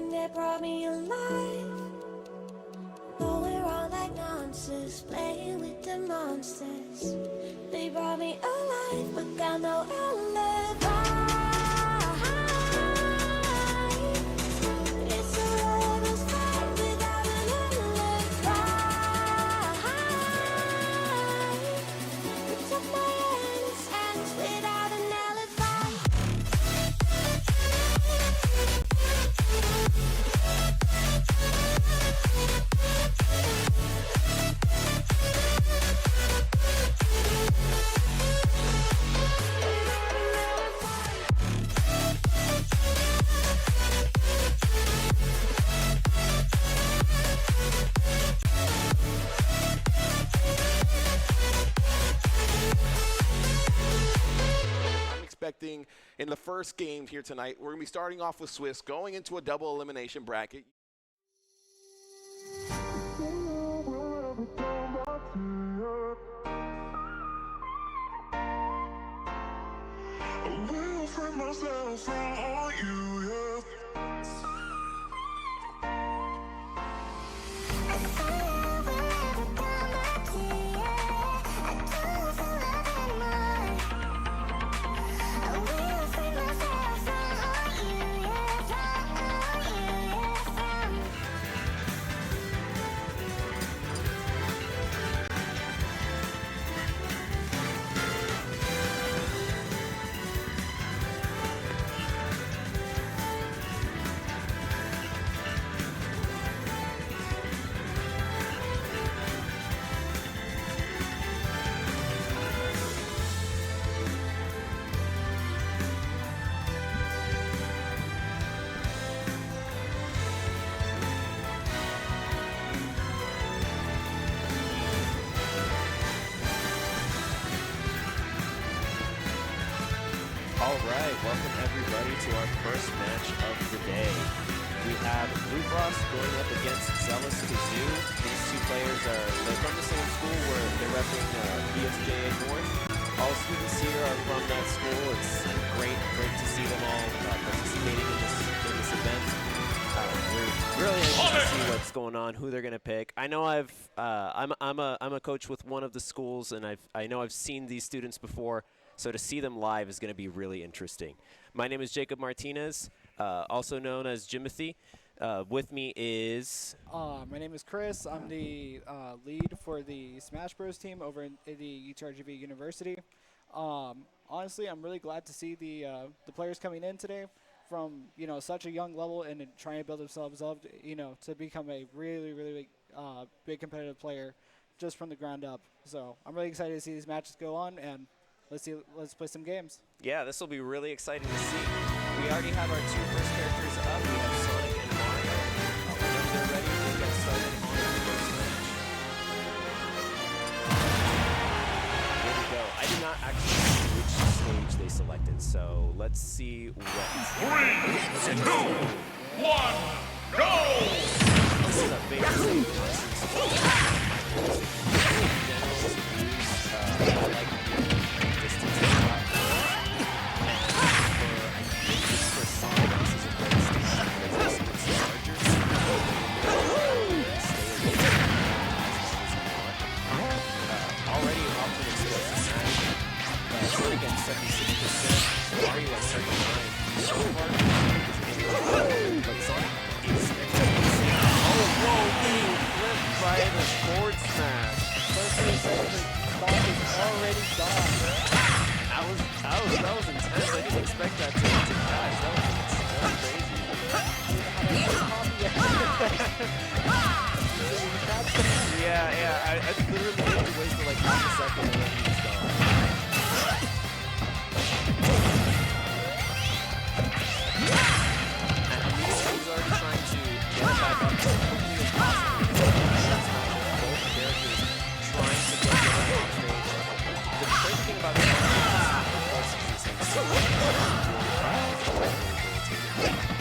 and they brought me alive. Though we're all like monsters, playing with the monsters. They brought me alive, but got no alibi. It's a lover's fight without an alibi. They took my innocence without an alibi. I'm expecting in the first game here tonight, we're going to be starting off with Swiss, going into a double elimination bracket. I will free myself from all you, yeah. All right, welcome everybody to our first match of the day. We have Blue Frost going up against Zealous Kazoo. These two players they're from the same school where they're repping BSJA North. All students here are from that school. It's great to see them all participating in this event. We're really anxious to see what's going on, who they're going to pick. I know I'm a coach with one of the schools, and I know I've seen these students before. So to see them live is going to be really interesting. My name is Jacob Martinez, also known as Jimothy. With me is... My name is Chris. I'm the lead for the Smash Bros team over in the UTRGV University. Honestly, I'm really glad to see the players coming in today from such a young level and trying to build themselves up, to become a really big competitive player just from the ground up. So I'm really excited to see these matches go on, and let's play some games. Yeah, this will be really exciting to see. We already have our two first characters up. We have Sonic and Mario. Whenever they're ready, we'll get started on the first match. Here we go. I did not actually see which stage they selected, so let's see what. 3, 2, 1, go! This is a big stage. That was intense. I didn't expect that to crash. That was crazy. Yeah. I literally had to wait for like half a second and then he was gone. And he's already trying to get it back up as quickly as possible. Both characters trying to get it on stage. The crazy thing about this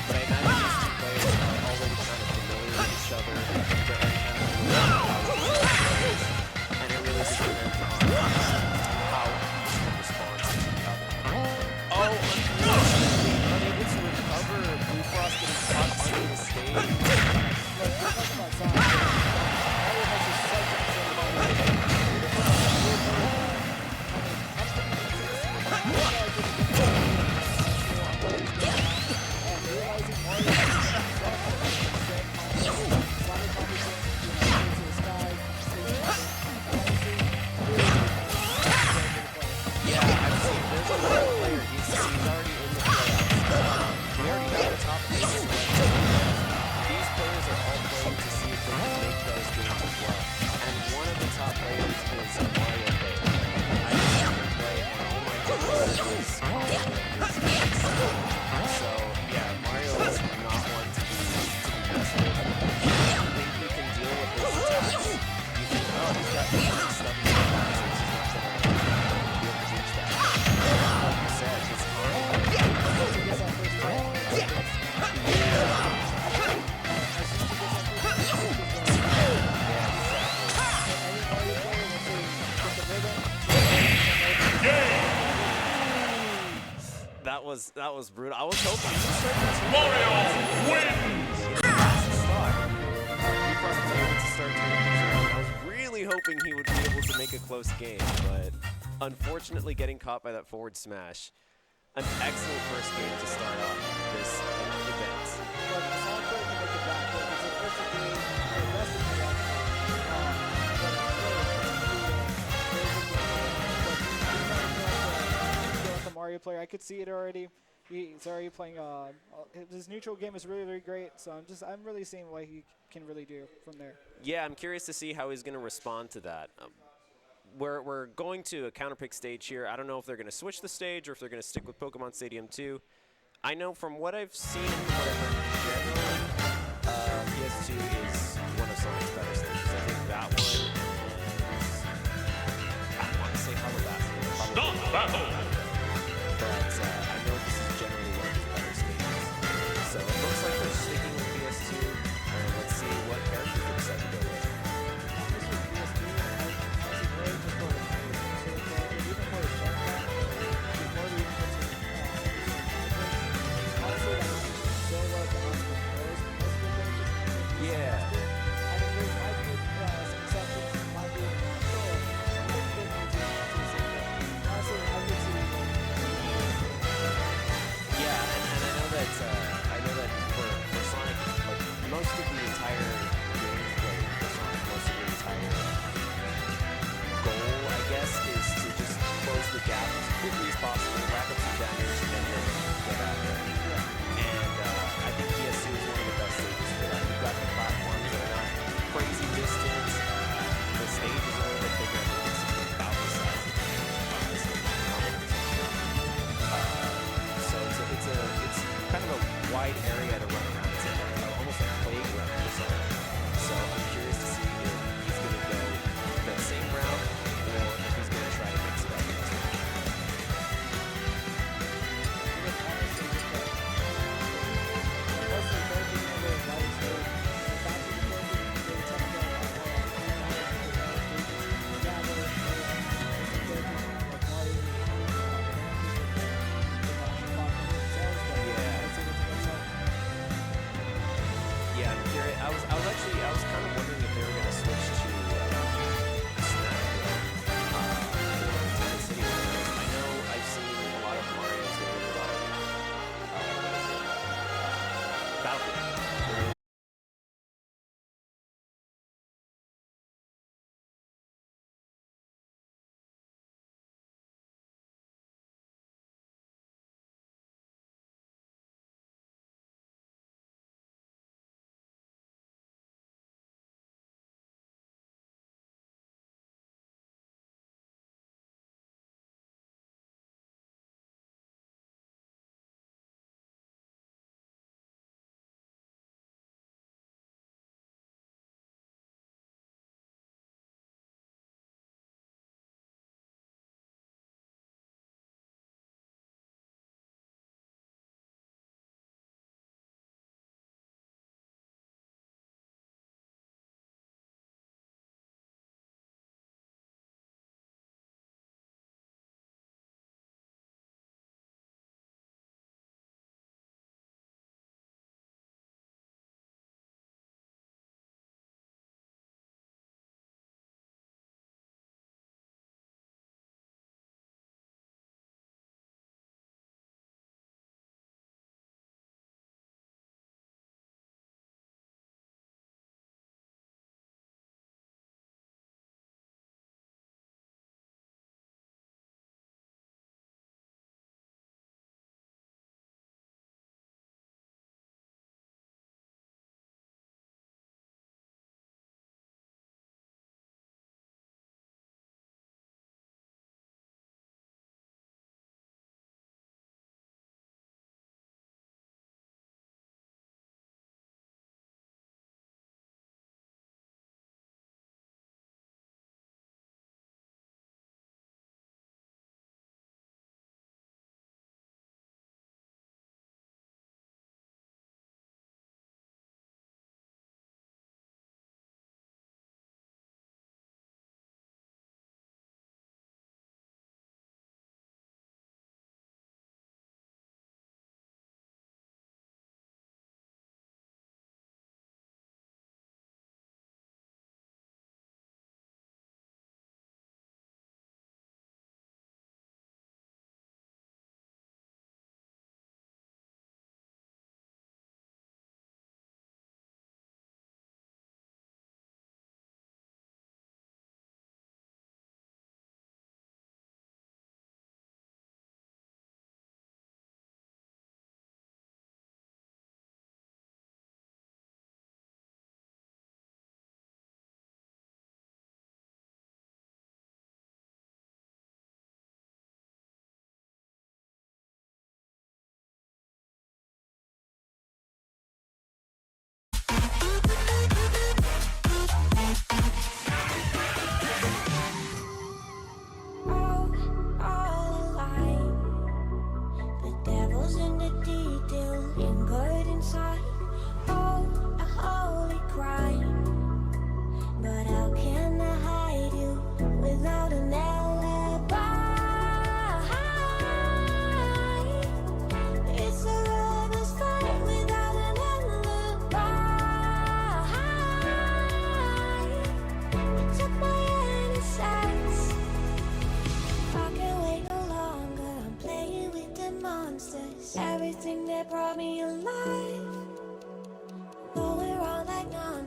but I imagine these two players are already kind of familiar with each other. They're already kind of familiar with and it really depends on how each one responds to the other. Oh, unfortunately, unable to recover. Blue Frost getting caught under the stage. was brutal. I was hoping he was Mario wins! I was really hoping he would be able to make a close game, but unfortunately getting caught by that forward smash. An excellent first game to start off this event. But the Sonic player can make it back. But it's a first of the rest of the the Mario player, I could see it already. He's already playing. His neutral game is really, really great. So I'm really seeing what he can really do from there. Yeah, I'm curious to see how he's going to respond to that. We're going to a counterpick stage here. I don't know if they're going to switch the stage or if they're going to stick with Pokemon Stadium 2. I know from what I've seen and what I've heard generally, PS2 is one of Sonic's better stages. I think that one is, I want to say Calabasas. Stop battle! But I know this is generally one of his better stages. So it looks like they're sticking with PS2. Let's see what characters they decide to go with. Yeah. Yeah, and I know that for Sonic, like most of the entire gameplay for Sonic, most of the entire goal, I guess, is to just close the gap as quickly as possible, rack up some damage, and then get out there. And I think PS2 is one of the best stages for that. You've got the platforms that are not crazy distance. The stage is a little bit bigger. I think it's about the size of the stage. So it's kind of a wide area to run around. It's almost like a playground or something. So I'm curious to see if he's going to go the same route or if he's going to try to mix it up. Yeah, I'm curious. I was kind of wondering if they were going to switch to Smash Bros. For Nintendo City. I know I've seen a lot of Mario's. They did a lot of what is it? Battlefield.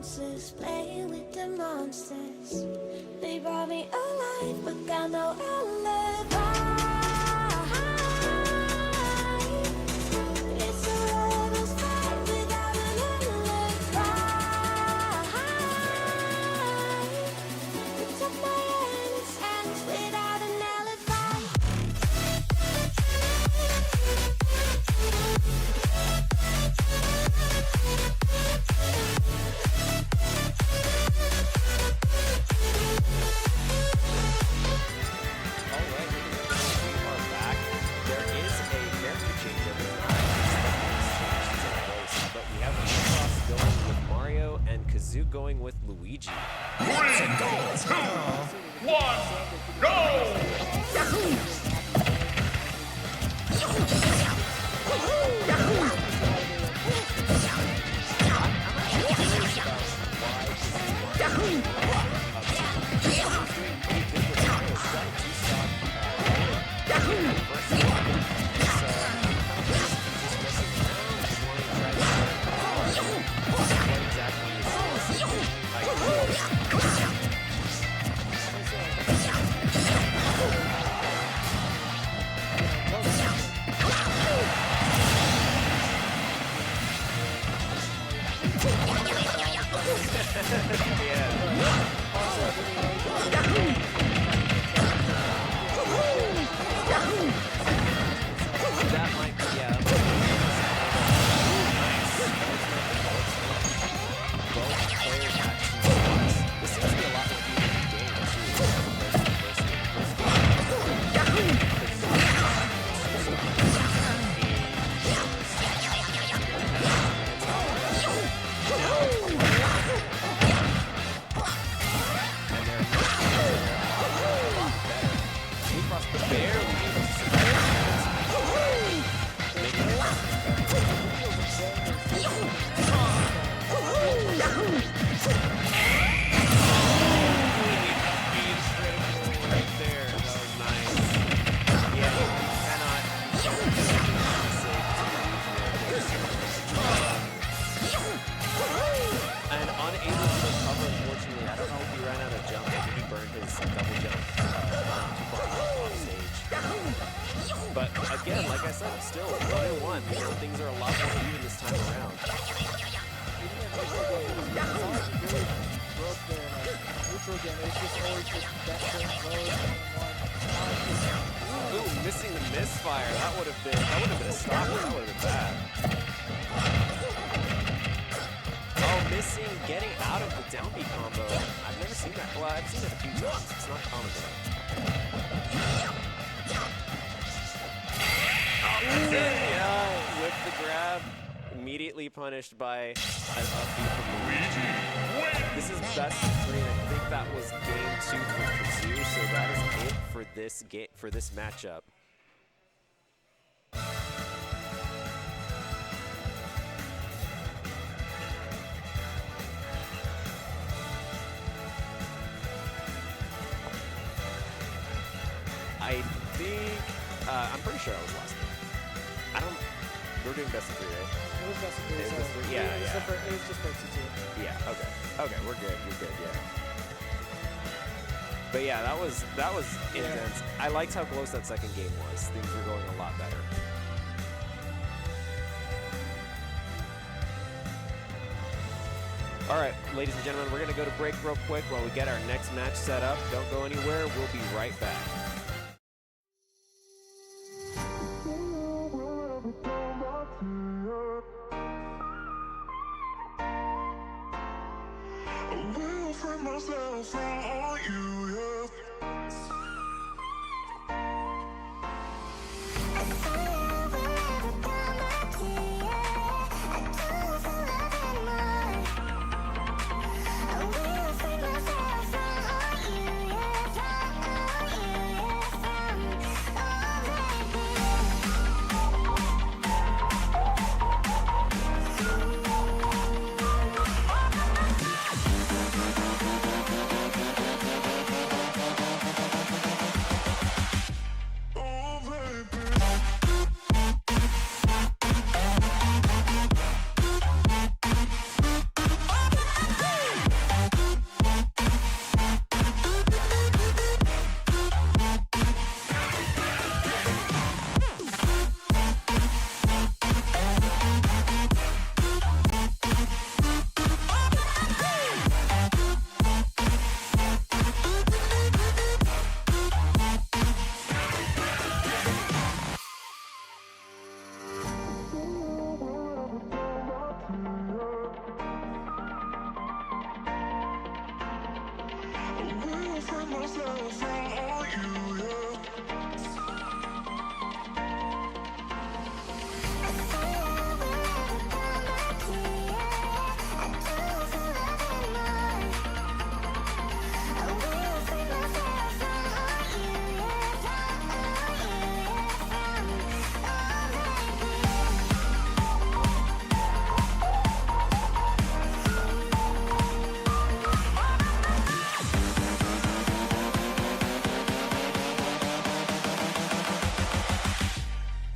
monsters, playing with the monsters. They brought me alive, but got no alibi. It's a rebel's fight without an alibi. Took my innocence without an alibi. All right, we are back. There is a character change that we're not expecting to take place, but we have Cross going with Mario and Kazoo going with Luigi. 3, 2, 1, go! That might be, yeah. Both players got 2 shots. This seems to be a lot more even game, too, compared to the first game. And they're a lot better. Blue Cross barely able to survive. Right there, that was nice. Yeah, you cannot and unable to recover, unfortunately. I don't know if he ran out of jump. I think he burned his double jump off stage. But again, like I said, still 1-1. You know, things are a lot more even this time around. Ooh, missing the misfire. That would have been a stopper. That would have been bad. Oh, missing getting out of the down B combo. I've never seen that. Well, I've seen it a few times. It's not common though. Yeah, with the grab, immediately punished by an up B from Luigi. This is best of 3, and I think that was game 2 for Kazoo, so that is it for this game, for this matchup. I think, I'm pretty sure I was last game. I don't, we're doing best of 3, right? It was best of 3. It was So best of 3? Yeah, it was yeah. It was just first to 2. Yeah, okay. Okay, we're good. You're good, yeah. But yeah, that was intense. I liked how close that second game was. Things were going a lot better. All right, ladies and gentlemen, we're going to go to break real quick while we get our next match set up. Don't go anywhere. We'll be right back. I will free myself from all you, yeah. defend myself from all you, yeah.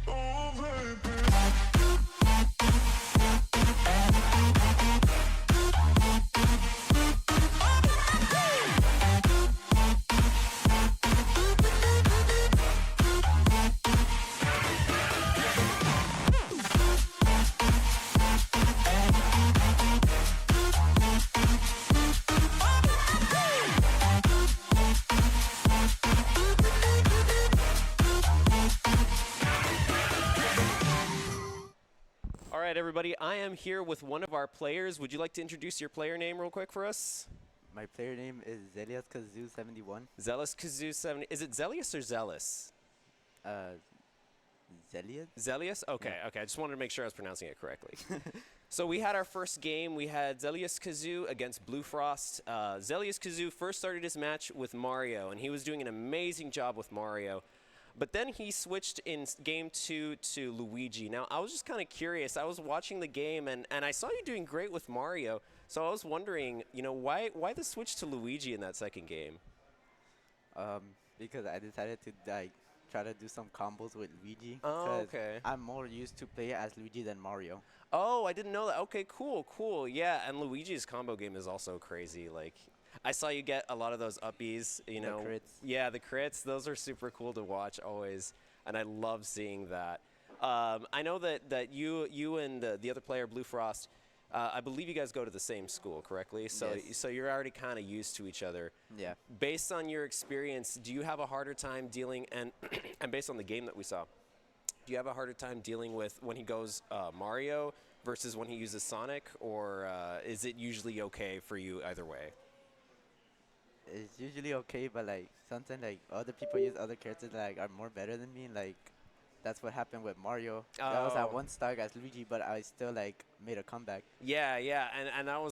Oh, baby. All right, everybody. I am here with one of our players. Would you like to introduce your player name real quick for us? My player name is Zelias Kazoo 71. Zealous Kazoo 70. Is it Zelius or Zealous? Zelias? Zelius? Okay, Yeah. okay. I just wanted to make sure I was pronouncing it correctly. So we had our first game. We had Zelius Kazoo against Blue Frost. Zelius Kazoo first started his match with Mario, and he was doing an amazing job with Mario. But then he switched in game 2 to Luigi. Now, I was just kind of curious. I was watching the game, and I saw you doing great with Mario. So I was wondering, you know, why the switch to Luigi in that second game? Because I decided to like try to do some combos with Luigi. Oh, 'cause okay. I'm more used to play as Luigi than Mario. Oh, I didn't know that. Okay, cool, cool. Yeah, and Luigi's combo game is also crazy. Like, I saw you get a lot of those uppies, you The know. crits. Yeah, the crits. Those are super cool to watch always, and I love seeing that. I know that you and the other player, Blue Frost, I believe you guys go to the same school, correctly? So Yes. so you're already kind of used to each other. Yeah. Based on your experience, do you have a harder time dealing and and based on the game that we saw, do you have a harder time dealing with when he goes Mario versus when he uses Sonic, or is it usually okay for you either way? It's usually okay, but like sometimes like other people use other characters that like are more better than me. Like that's what happened with Mario. I was at Oh. one start as Luigi, but I still like made a comeback. Yeah, yeah, and that was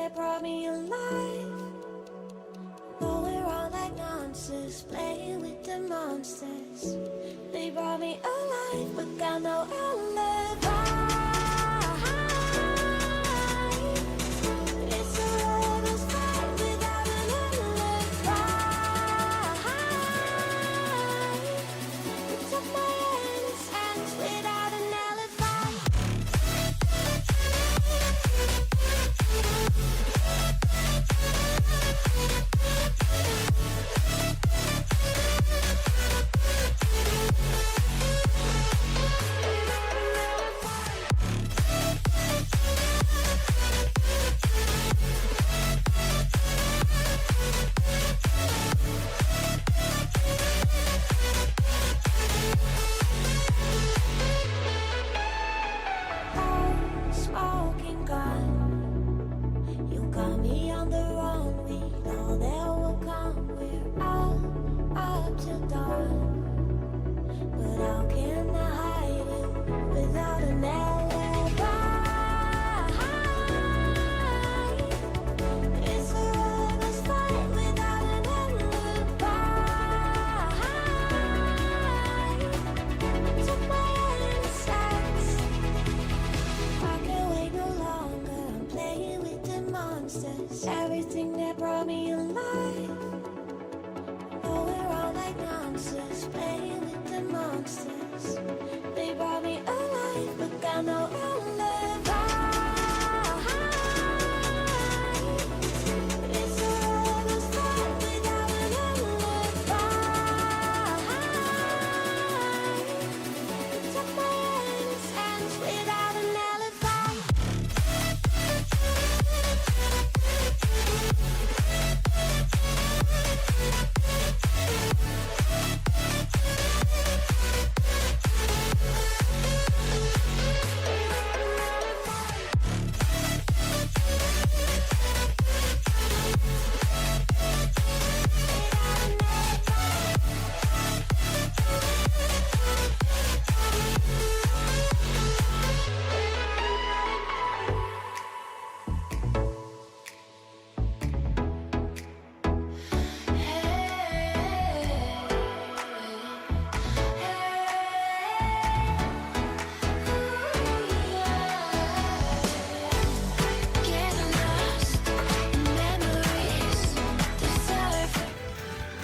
that brought me alive. Going around like nonsense, playing with the monsters. They brought me alive, but got no alibi. It's a lover's fight without an alibi. It took my innocence without an alibi. Smoking gun, you got me on the run. We know that will come. We're out up till dawn, but how can I hide it without an alibi? It's a lover's fight without an alibi. Took my innocence. I can't wait no longer. I'm playing with the monsters. Everything that brought me alive. Going around like nonsense, playing with the monsters. They brought me alive, but got no alibi. It's a lover's fight without an alibi. It took my innocence without an alibi.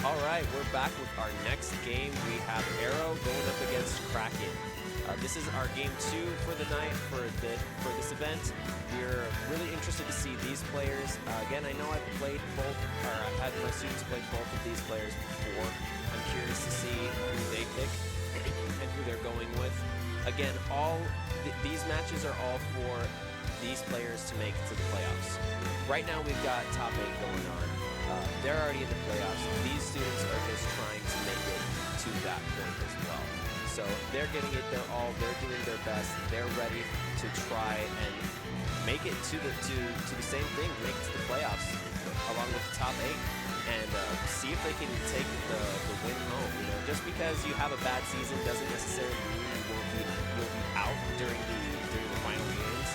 All right, we're back with our next game. We have Arrow going up against Kraken. This is our game 2 for the night for this event. We're really interested to see these players. Again, I know I've played both, or I've had my students play both of these players before. I'm curious to see who they pick and who they're going with. Again, these matches are all for these players to make it to the playoffs. Right now, we've got top 8 going on. They're already in the playoffs. These students are just trying to make it to that point as well. So they're getting it their all. They're doing their best. They're ready to try and make it to the same thing, make it to the playoffs along with the top 8, and see if they can take the win home. You know, just because you have a bad season doesn't necessarily mean you'll be out during the final games.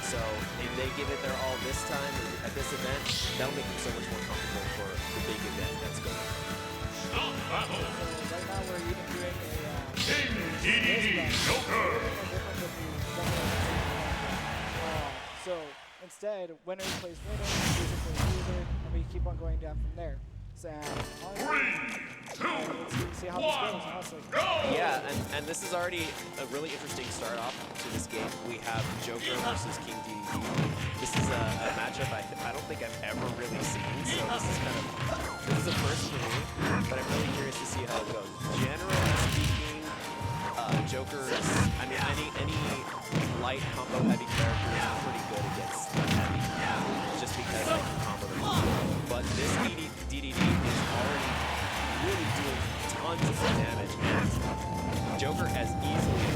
So if they give it their all this time at this event, that'll make them so much more comfortable for the big event that's going on. So right now we're even doing a King DDD Joker. So instead, winner plays winner, loser plays loser, and we keep on going down from there. So honestly, 3, 2, let's see how this goes, honestly. Yeah, and this is already a really interesting start off to this game. We have Joker versus King DDD. This is a matchup I don't think I've ever really seen, so this is a first for me, but I'm really curious to see how it goes. Generally speaking, Joker's, I mean, any light combo heavy character is pretty good against heavy, just because they can combo them. But this DDD is already really doing tons of damage, and Joker has easily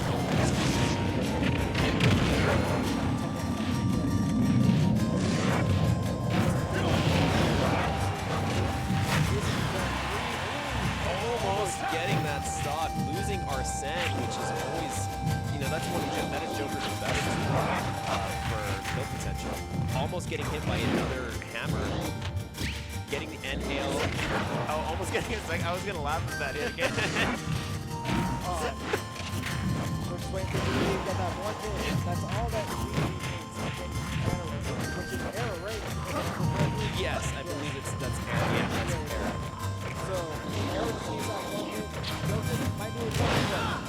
almost getting that stock, losing Arsene, which is always, you know, that is Joker's best for kill potential. Almost getting hit by another hammer. Getting the end hail. Oh, almost getting a second. I was gonna laugh at that hit again. We're just waiting for DDD to get that one hit. That's all that DDD needs. I think which is error, right? Yes, I believe that's error. Yeah, that's error. So, error just needs that one hit. Joker might need a double jump.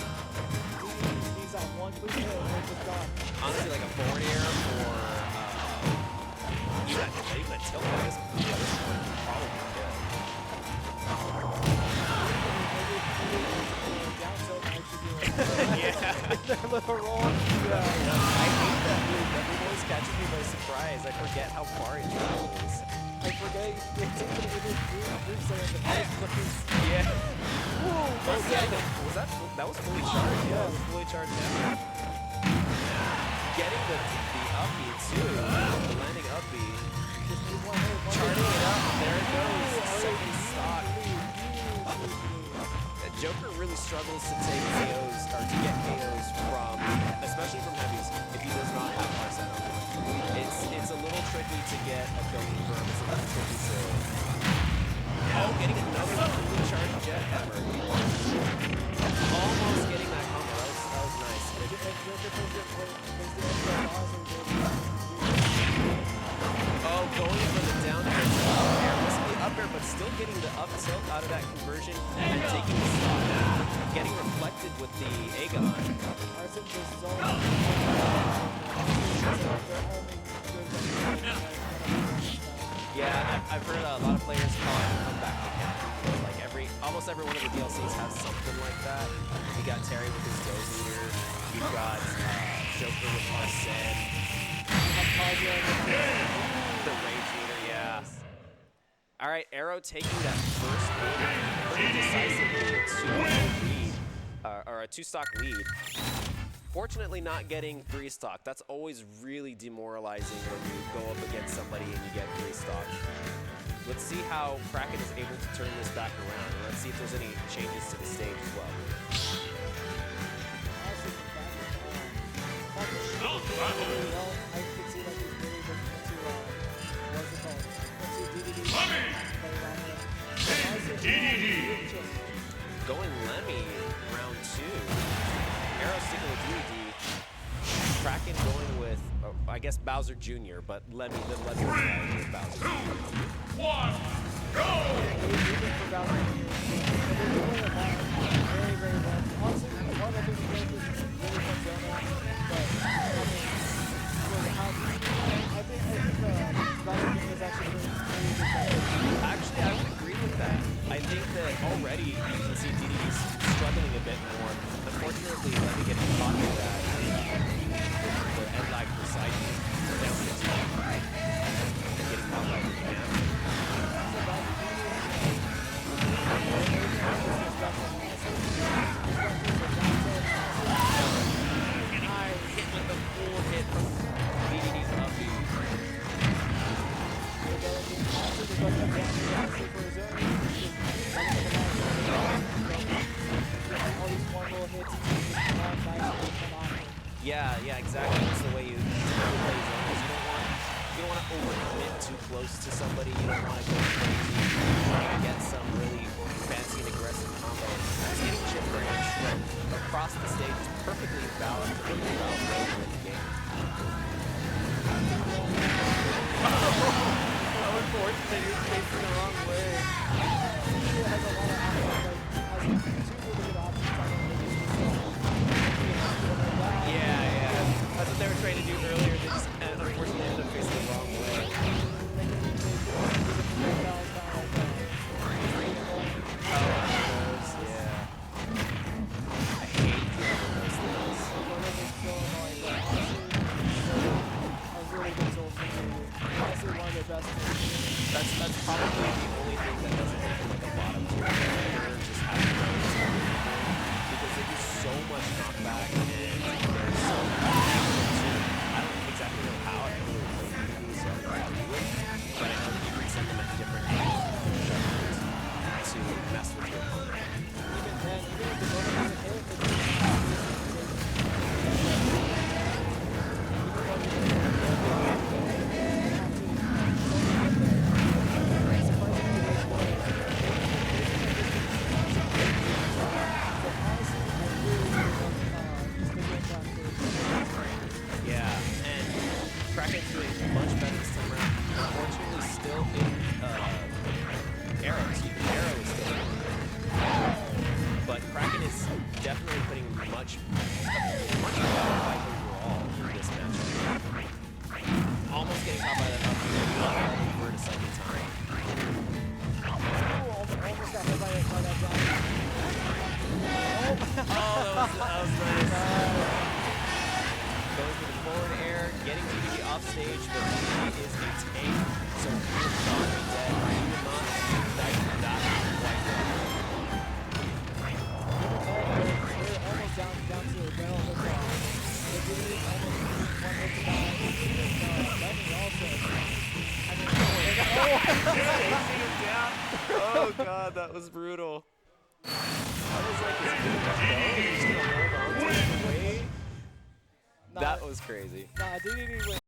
DDD just needs that one quick hit and it's just gone. Honestly, like a forward air or even a tilt by this point would probably be good. Down tilt might actually be like Yeah. their little roll. I hate that move. That move always catches me by surprise. I forget how far it travels. I forget it's even in his group so in the first place. Yeah. Was that was fully charged? Yeah, it was fully charged down. Getting the up B too. The landing up B. Just need one hit, one Charting hit. it up. There it goes. Second stock. Joker really struggles to take KOs or to get KOs from, especially from heavies, if he does not have Marcelo. It's a little tricky to get a go confirm. It's a little tricky to. Oh, getting another fully charged jet hammer. Almost getting that combo. That was nice. Oh, going for the down air to up air. Missing the up air, but still getting the up tilt out of that conversion and taking the stock. Getting reflected with the Aegon. Yeah, I've heard a lot of players call it come back to camp. Like almost every one of the DLCs has something like that. We got Terry with his Go Leader. We've got Joker with Arsene. The Rage Leader, yeah. All right, Arrow taking that first game pretty decisively a 2-stock lead. Fortunately, not getting 3-stock. That's always really demoralizing when you go up against somebody and you get 3-stock. Let's see how Kraken is able to turn this back around. And let's see if there's any changes to the stage as well. I can see like he's really looking into what's it called? DDD. Going Lemmy, round 2. Arrow sticking with DDD. Kraken going with, I guess, Bowser Jr., but Lemmy was with Bowser. 2, 1, go! Even for Bowser Jr., they're doing a lot very, very well. Honestly, one of the things that is really fun zone, but I think Bowser Jr. is actually doing really good job. Actually, I would agree with that. I think that already you can see DDD's struggling a bit more. Unfortunately, Lemmy getting caught with that. The end lag for side down to his head. And getting caught by the camp. Hit with the full hit from DDD's up B. Yeah, exactly. That's the way you play zone. Because you don't want to overcommit too close to somebody. You don't want to go crazy. You want to get some really fancy and aggressive combo. Just getting chip range from across the stage is perfectly balanced and really well played in the game. How unfortunate, you're facing the wrong way. Yeah. That's what they were trying to do earlier. They just unfortunately ended up facing the wrong way. Yeah. I hate doing those things. That's probably the only thing that doesn't make it like a bottom tier player, just having those because they do so much knockback and they're so I don't exactly know how I really play these, so I don't know how to do it, but I know you can send them at different to mess with your opponent. Even then, even if the bonus doesn't hit, it's Kraken's doing much better this time around. Unfortunately, still in Arrow. Arrow is still in. But Kraken is definitely putting much better fight overall in this match. Almost getting caught by that up for it a second time. Almost got hit by that down. Oh, that was nice. Going for the forward air, getting TDD off stage, but he is a tank, so he will not be dead. He will not die from that quite yet. We're almost down to the barrel of the DD almost one hit to die. Lenny also. Oh god, that was brutal. I was like, is he gonna go? He's gonna hold on to it and wait? That was crazy. Nah, DDD went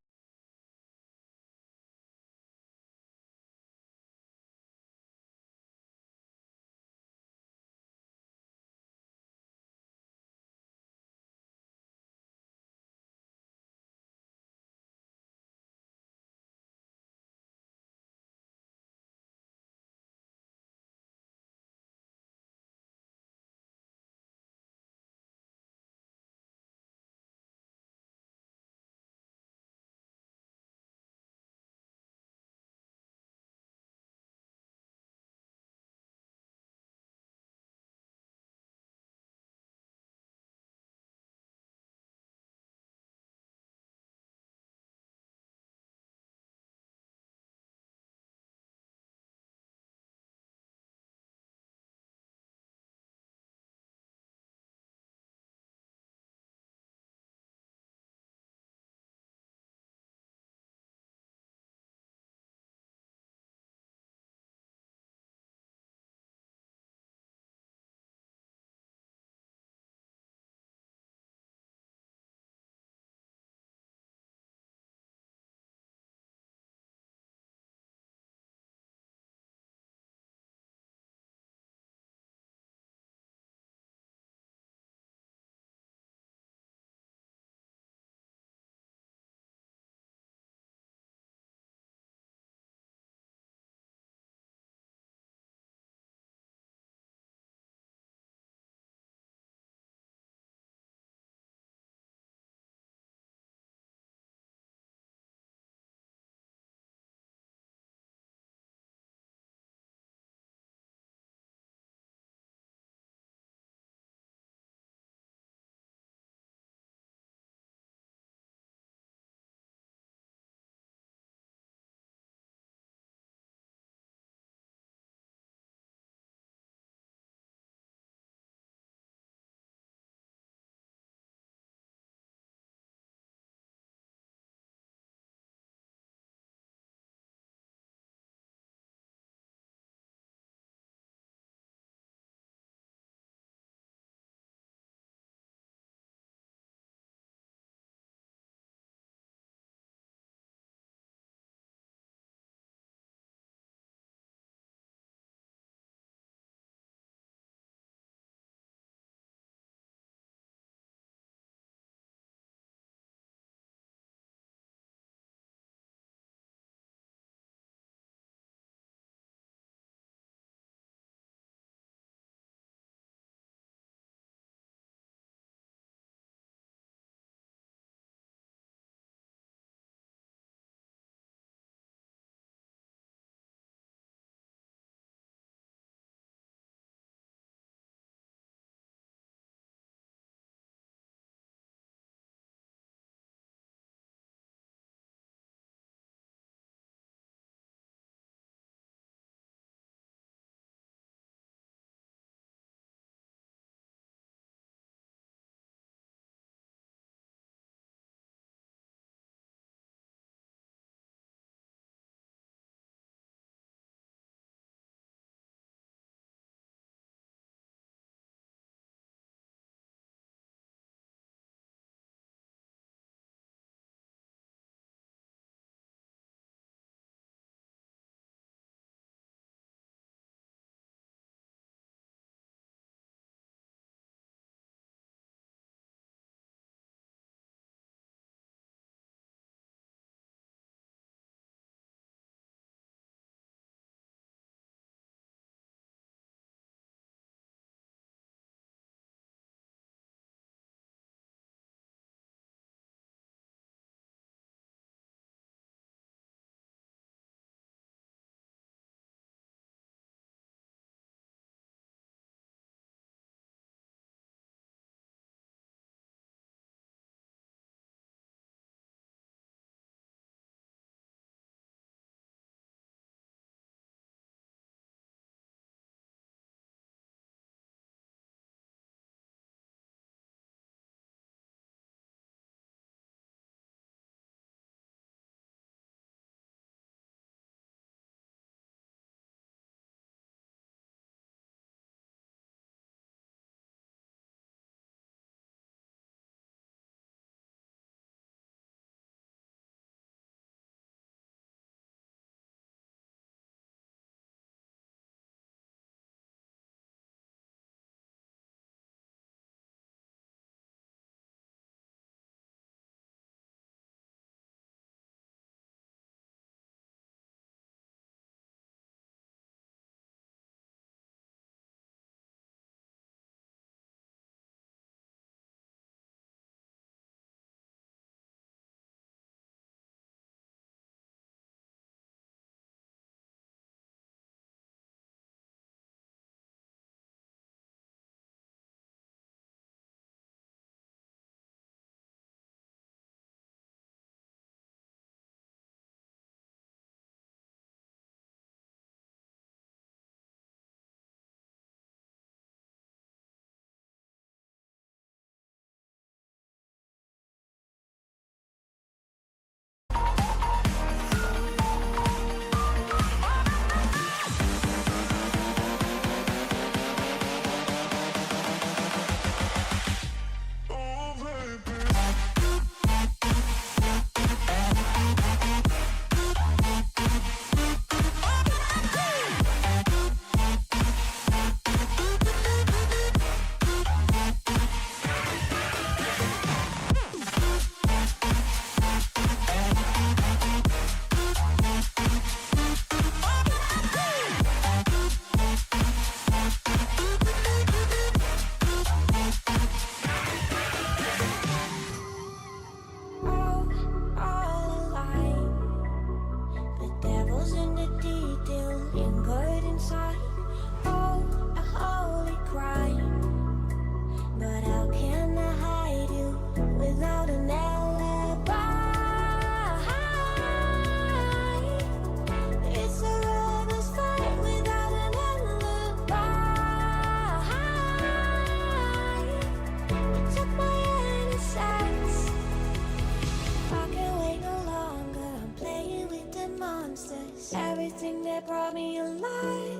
everything that brought me alive.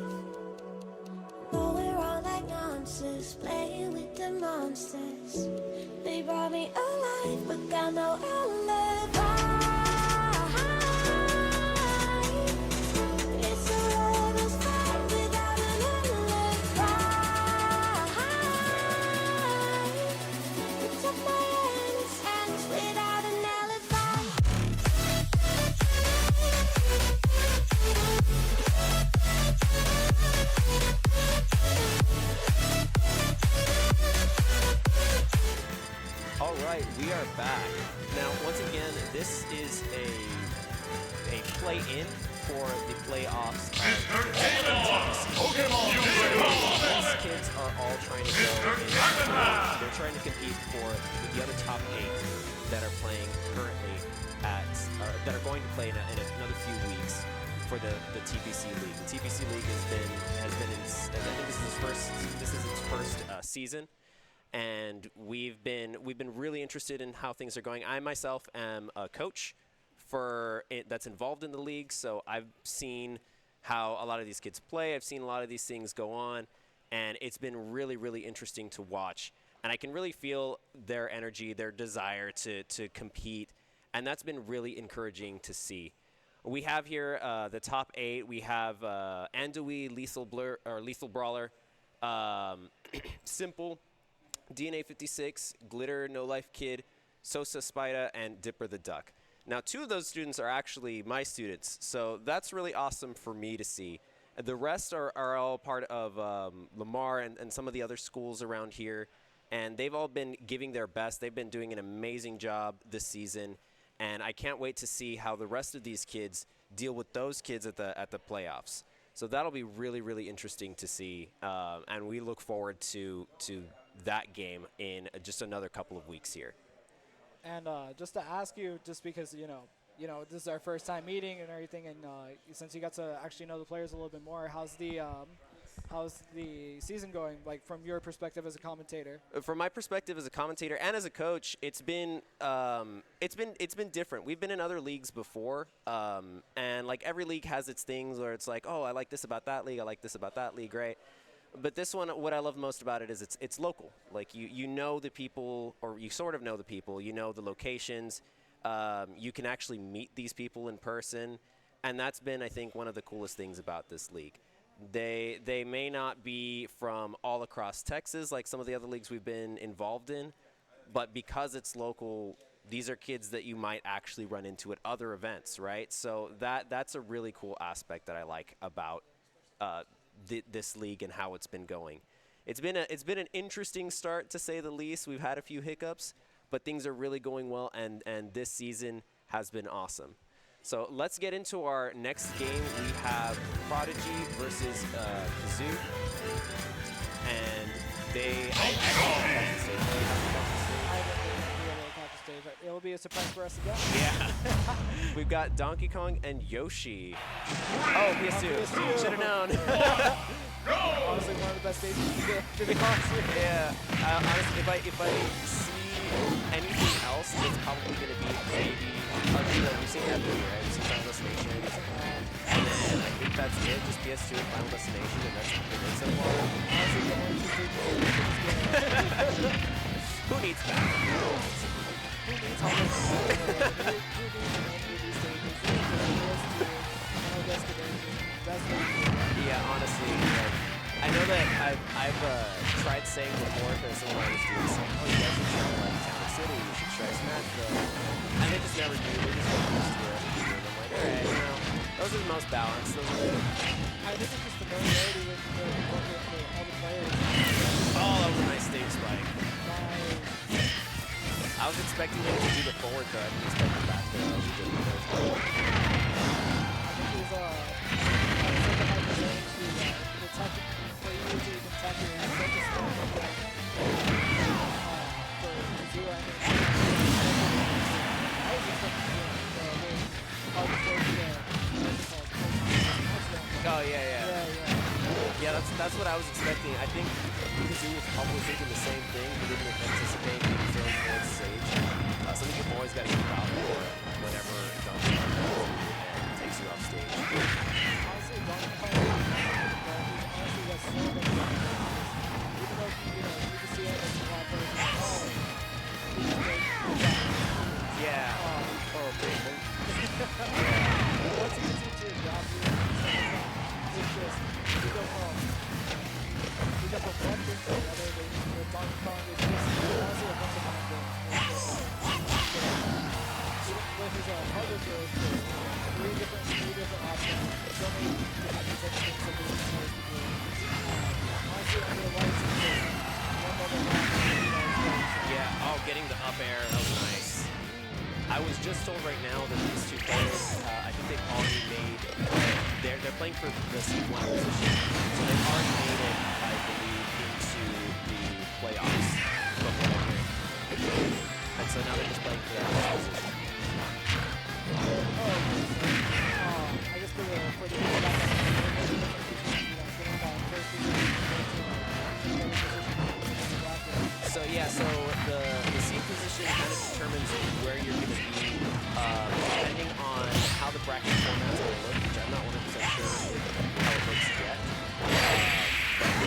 Going around like monsters, playing with the monsters. They brought me alive, but got no alibi. It's a rebel's fight without an alibi. Took my hands without an alibi. All right, we are back. Now, once again, this is a play-in for the playoffs. These kids are all trying to go in. They're trying to compete for the other top 8 that are playing currently that are going to play in another few weeks for the TBC League. The TBC League has been in, I think this is its first season. And we've been really interested in how things are going. I myself am a coach that's involved in the league, so I've seen how a lot of these kids play. I've seen a lot of these things go on, and it's been really, really interesting to watch. And I can really feel their energy, their desire to compete, and that's been really encouraging to see. We have here the top 8. We have Andouille, Lethal Brawler, Simple, DNA 56, Glitter, No Life Kid, Sosa Spida, and Dipper the Duck. Now, 2 of those students are actually my students, so that's really awesome for me to see. The rest are all part of Lamar and some of the other schools around here, and they've all been giving their best. They've been doing an amazing job this season, and I can't wait to see how the rest of these kids deal with those kids at the playoffs. So that'll be really, really interesting to see, and we look forward to that game in just another couple of weeks here. And just to ask you, just because you know this is our first time meeting and everything, and since you got to actually know the players a little bit more, how's the season going? Like from your perspective as a commentator. From my perspective as a commentator and as a coach, it's been different. We've been in other leagues before, and like every league has its things where it's like, oh, I like this about that league, I like this about that league, right? But this one, what I love most about it is it's local. Like you know the people, or you sort of know the people. You know the locations. You can actually meet these people in person, and that's been, I think, one of the coolest things about this league. They may not be from all across Texas like some of the other leagues we've been involved in, but because it's local, these are kids that you might actually run into at other events, right? So that's a really cool aspect that I like about this league and how it's been going. It's been an interesting start, to say the least. We've had a few hiccups, but things are really going well, and this season has been awesome. So let's get into our next game. We have Prodigy versus Kazoo, and It'll be a surprise for us again. Yeah. We've got Donkey Kong and Yoshi. Oh, PS2. Should have known. Honestly, one of the best stages to be honest with you. Yeah. Honestly, if I see anything else, it's probably going to be maybe. We've seen that movie, right? We've seen Final Destination. And then I think that's it. Just PS2 and Final Destination, and that's been it so far. Who needs that? Yeah, honestly, like, I know that I've tried saying before to someone I was doing something, oh, you guys should try like Town City, you should try Smashville, and they just never do. They just get used to it. And I'm like, alright, those are the most balanced. Those are the I think it's just familiarity with all the players. Oh, that was a nice stage spike. I was expecting him to do the forward throw. I didn't expect the back throw. I think he's something like the same to touch it for you to even touch it and such a strong for Kazoo. I think I was expecting Oh yeah, that's what I was expecting. I think Kazoo was probably thinking the same thing. He didn't anticipate being thrown towards Sage. So I think you've always got to look out for whenever Donkey Kong takes you off stage. Once he gets into your job, it's just, you go from one thing to another. The Donkey Kong is just honestly a bunch of mind games. With his hardware skills, three different options. So many different things that he can do. Honestly, under the lights, it's just one level down. Yeah, oh, getting the up air, that was nice. I was just told right now that these two players, I think they've already made, they're playing for the C1 position, so they've already made it, I believe, into the playoffs from what I'm hearing. And so now they're just playing for that position. I guess for the people that So yeah, so the seed position kind of determines where you're going to be, depending on how the bracket formats will look, which I'm not 100% sure how it looks yet.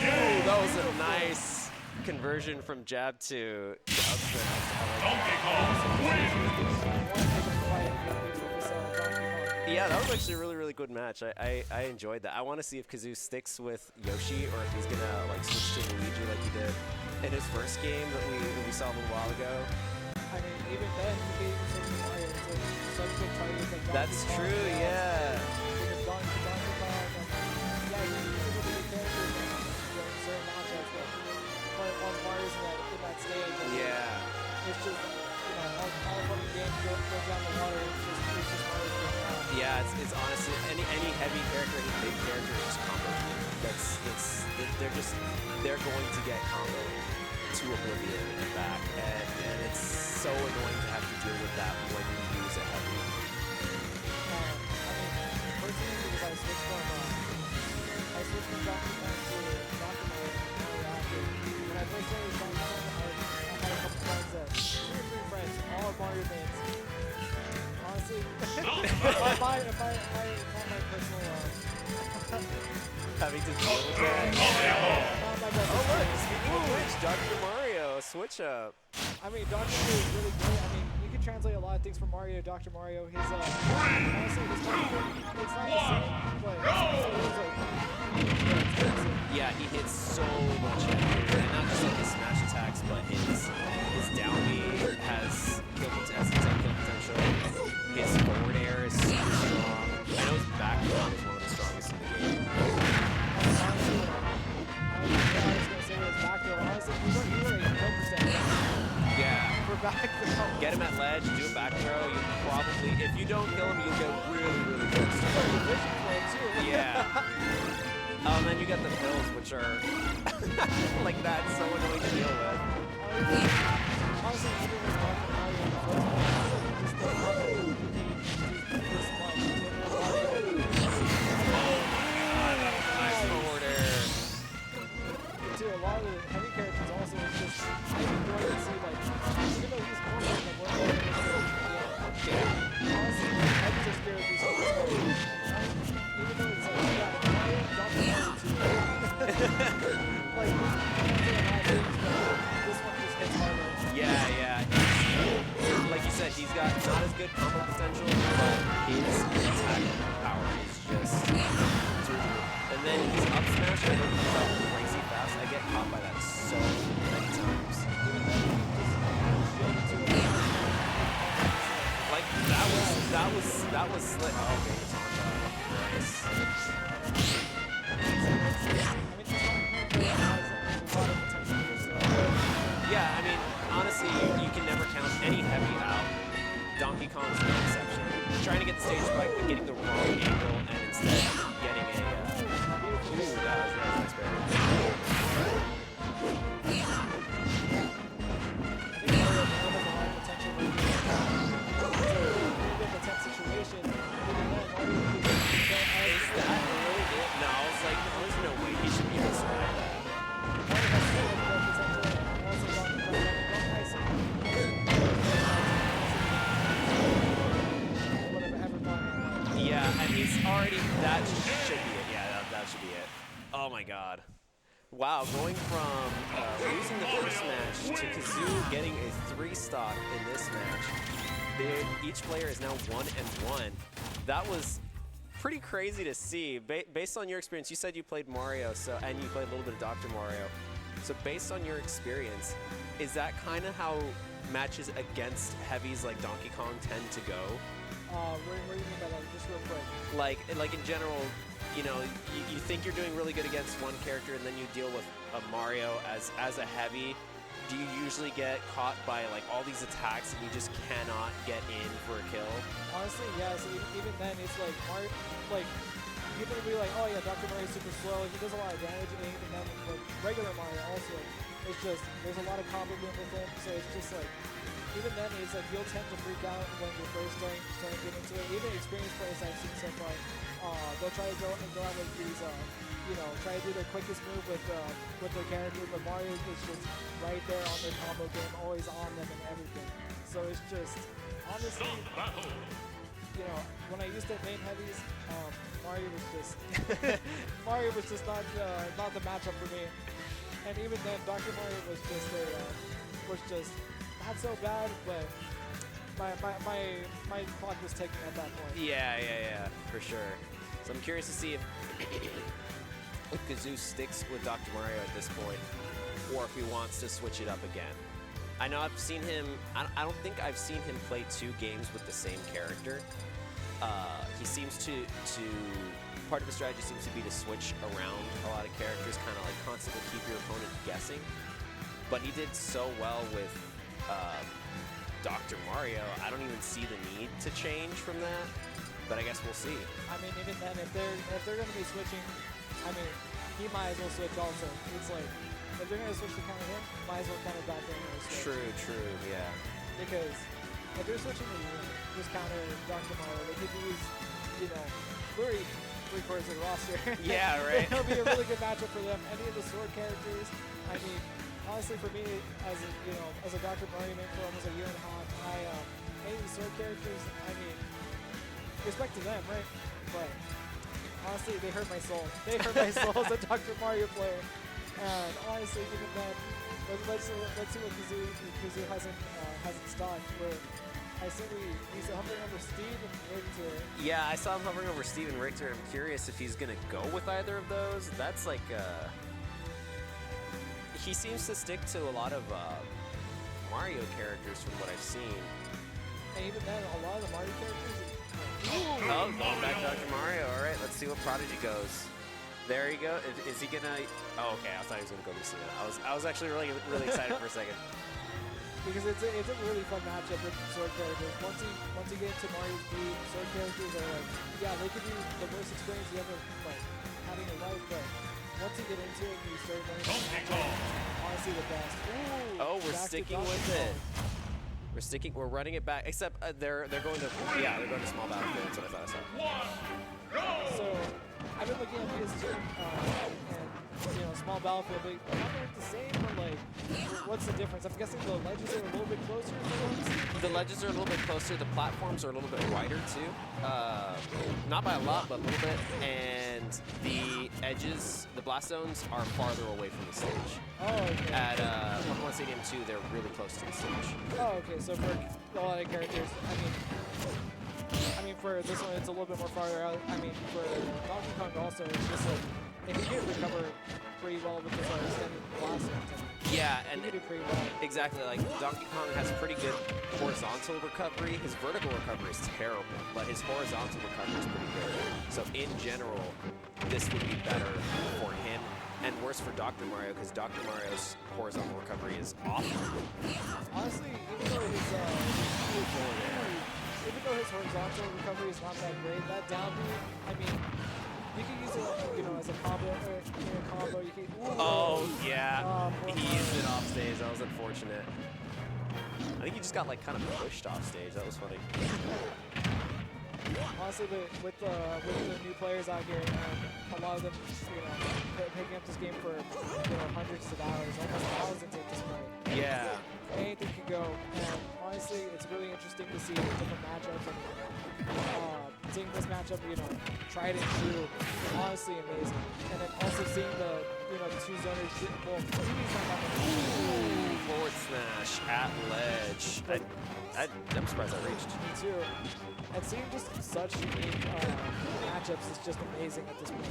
Ooh, that was a nice conversion from jab to up smash. Yeah, that was actually a really good match. I enjoyed that. I want to see if Kazoo sticks with Yoshi or if he's going to like switch to Luigi like he did in his first game that we saw a little while ago. I mean, even then, he gave him such Mario. It's like such good targets. Like That's true, yeah. Donkey Kong, yeah, he's a really good character in certain matchups, but once Mario's in that stage, Yeah. it's just, all of the games go down the water. It's just Mario's going on. Yeah, it's honestly any heavy character, any big character is just combo. They're going to get combo to oblivion and back, and it's so annoying to have to deal with that when you use a heavy. I mean, personally, because I switched from Donkey Kong to Donkey Mario after. When I first started Donkey Kong, I had a couple friends that, 2 or 3 friends, all are Mario fans. Honestly, my personal Having to deal with that. Oh look, speaking of which, Dr. Mario, switch up. I mean, Dr. Mario is really good. I mean, you can translate a lot of things from Mario to Dr. Mario. His, honestly, his it's not the same, but Yeah, he hits so much heavier, and not just like his smash attacks, but his down B has kill potential. His forward air is super strong. I know his back throw is one of the strongest in the game. Yeah. Get him at ledge, do a back throw. You probably, if you don't kill him, you'll get really close to him. Yeah. And then you got the pills, which are like that, so annoying to deal with. Honestly, even with Nice forward air. To a lot of the heavy characters also, it's just, I enjoy to see, like, even though he's more than the one honestly, heavies are scared of these people. Even though it's like, yeah, Mario, Donkey Kong too. Like, this one just hits harder. Yeah. Like you said, he's got not as good combo potential, but his attack power is just through the roof. And then his up smash, I know comes out crazy fast. I get caught by that so many times. Like that was slick. Oh, okay, it's on nice. Yeah, I mean, honestly, you can never count any heavy out. Donkey Kong's no exception. Trying to get the stage spike, but getting the wrong angle, and instead getting a. Ooh, that was nice, barrier. Is that really it? No, I was like, there's no way he should be able to survive that. Yeah, and he's already, that should be it. Yeah, that should be it. Oh my god. Wow, going from losing the first match to Kazoo getting a 3 stock in this match. Each player is now 1-1. That was pretty crazy to see. Based on your experience, you said you played Mario, and you played a little bit of Dr. Mario. So based on your experience, is that kind of how matches against heavies like Donkey Kong tend to go? What do you mean by that? Just real quick. Like in general, you know, you think you're doing really good against one character, and then you deal with a Mario as a heavy. Do you usually get caught by like all these attacks and you just cannot get in for a kill? Honestly, yeah. So even then, it's like Mario, like people will be like, oh yeah, Dr. Mario's super slow. He does a lot of damage, and even then, like regular Mario also, it's just there's a lot of combo boom with him. So it's just like even then, it's like you'll tend to freak out when you're first starting to get into it. Even experienced players I've seen so far, they'll try to go out with these, you know, try to do their quickest move with their character, but Mario is just right there on their combo game, always on them and everything. So it's just honestly, you know, when I used to main heavies, Mario was just not the matchup for me. And even then, Dr. Mario was just not so bad, but my clock was ticking at that point. Yeah, for sure. So I'm curious to see if Kazoo sticks with Dr. Mario at this point, or if he wants to switch it up again. I know I've seen him, I don't think I've seen him play 2 games with the same character. He seems to part of the strategy seems to be to switch around a lot of characters, kind of like constantly keep your opponent guessing. But he did so well with Dr. Mario, I don't even see the need to change from that. But I guess we'll see. I mean, even then, if they're going to be switching, I mean, he might as well switch also. It's like, if they're going to switch to counter him, might as well counter back in and switch. True, yeah. Because if they're switching to just counter Dr. Mario, they could use, you know, Flurry 3/4 of the roster. Yeah, right. It'll be a really good matchup for them. Any of the sword characters, I mean, honestly, for me, as a Dr. Mario main for almost a year and a half, any of the sword characters, I mean, respect to them, right? But honestly, they hurt my soul. They hurt my soul as a Dr. Mario player. And honestly, even then, let's see what Kazoo hasn't stocked. Where I see he's hovering over Steve and Richter. Yeah, I saw him hovering over Steve and Richter. I'm curious if he's gonna go with either of those. That's like he seems to stick to a lot of Mario characters from what I've seen. And even then, a lot of the Mario characters. Oh, going back to Dr. Mario. All right, let's see what Prodigy goes. There you go. Is he gonna? Oh, okay. I thought he was gonna go Lucina. I was actually really excited for a second. Because it's a really fun matchup with sword characters. Once you get into Mario's beat, sword characters are like, yeah, they could be the worst experience you ever like having in life, but once you get into it and you start learning the matchup, honestly the best. Ooh, Oh, we're sticking with it. We're running it back. Except they're going to they're going to small battlefield. That's what I thought I saw. So I've been looking at PS2 and small battlefield. They kind of look the same, but like, what's the difference? I'm guessing the ledges are a little bit closer. The ledges are a little bit closer. The platforms are a little bit wider too. Not by a lot, but a little bit. And the edges, the blast zones, are farther away from the stage. Oh, okay. At Pokemon Stadium 2, they're really close to the stage. Oh, okay. So for a lot of characters, I mean, for this one, it's a little bit more farther out. I mean, for Donkey Kong also, it's just like, if you can recover pretty well with this extended blast zone, Yeah, and you can do pretty well. exactly, like Donkey Kong has pretty good horizontal recovery. His vertical recovery is terrible, but his horizontal recovery is pretty good. So in general, this would be better for him and worse for Dr. Mario because Dr. Mario's horizontal recovery is awful. Honestly, even though his horizontal recovery is not that great, that down B, I mean, you can use it, as a combo, or in a combo, you can... Oh, yeah. He used it off stage. That was unfortunate. I think he just got, like, kind of pushed off stage. That was funny. Honestly, with the new players out here, a lot of them, picking up this game for, hundreds of hours, almost thousands at this point. Yeah. Anything can go, and honestly, it's really interesting to see the different matchups. And, seeing this matchup, tried and true, honestly amazing. And then also seeing the two zoners get well, Phoebe's not that much. Ooh, forward smash at ledge. I'm surprised I reached. Me too. And seeing just such unique matchups is just amazing at this point.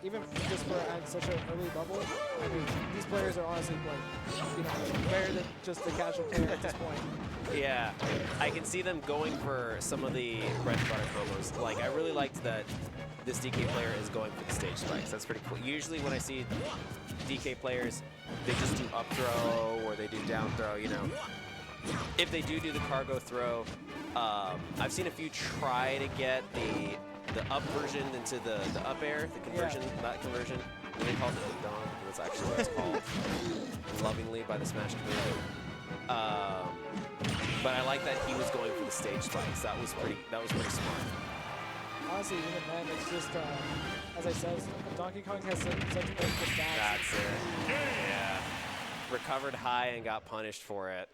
Even for just for at such an early level, I mean, these players are honestly better than just a casual player at this point. Yeah, I can see them going for some of the bread and butter combos. Like, I really liked that this DK player is going for the stage spikes. That's pretty cool. Usually when I see DK players, they just do up throw or they do down throw, If they do the cargo throw, I've seen a few try to get the up version into the up air, the conversion, that conversion. And they call it the dunk, that's actually what it's called lovingly by the Smash community. But I like that he was going for the stage spikes. That was pretty smart. Honestly, even then, it's just, as I said, Donkey Kong has such multiple stats. That's it. Yeah. Recovered high and got punished for it.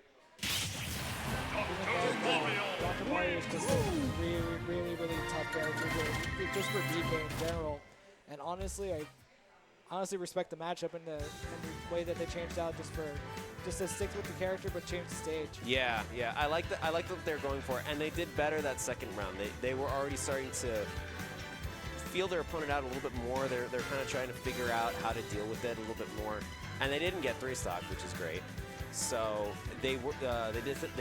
Dr. Mario is just a really tough character, just for DK in general. And honestly, I respect the matchup and the way that they changed out just to stick with the character but change the stage. Yeah, I like what they're going for, and they did better that second round. They were already starting to feel their opponent out a little bit more. They're kind of trying to figure out how to deal with it a little bit more, and they didn't get 3-stock, which is great. So they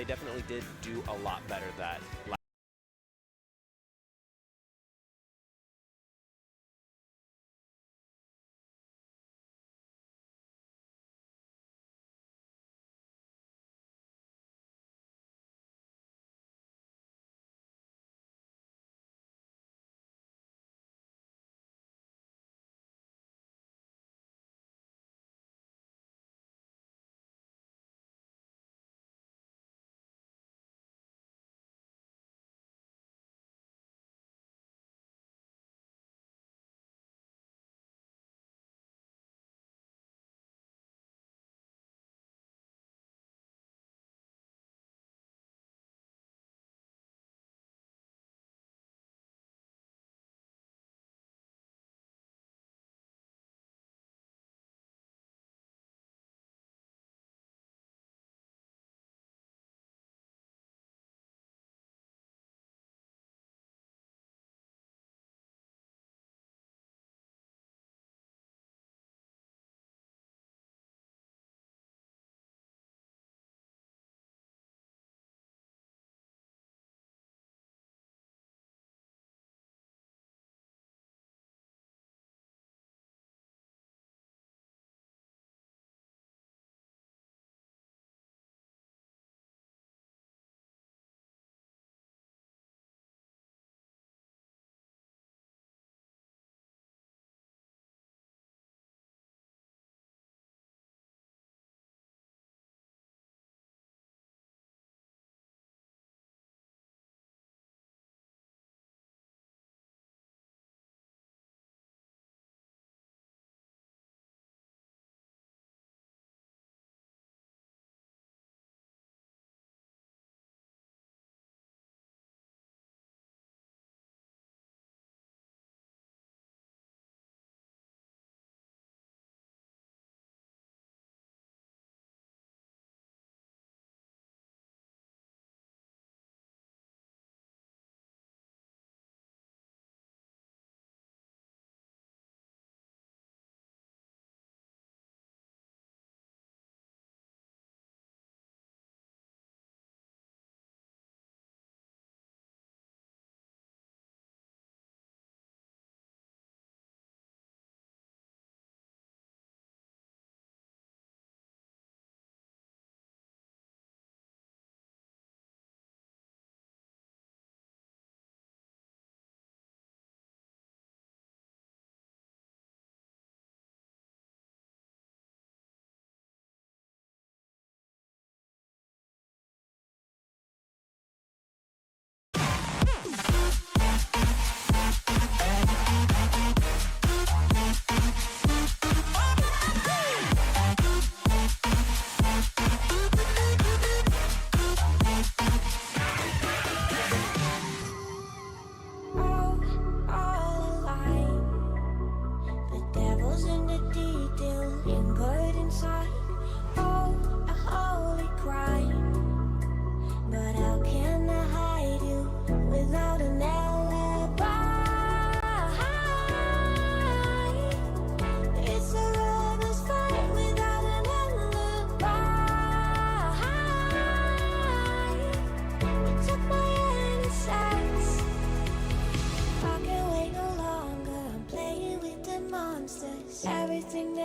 definitely did do a lot better that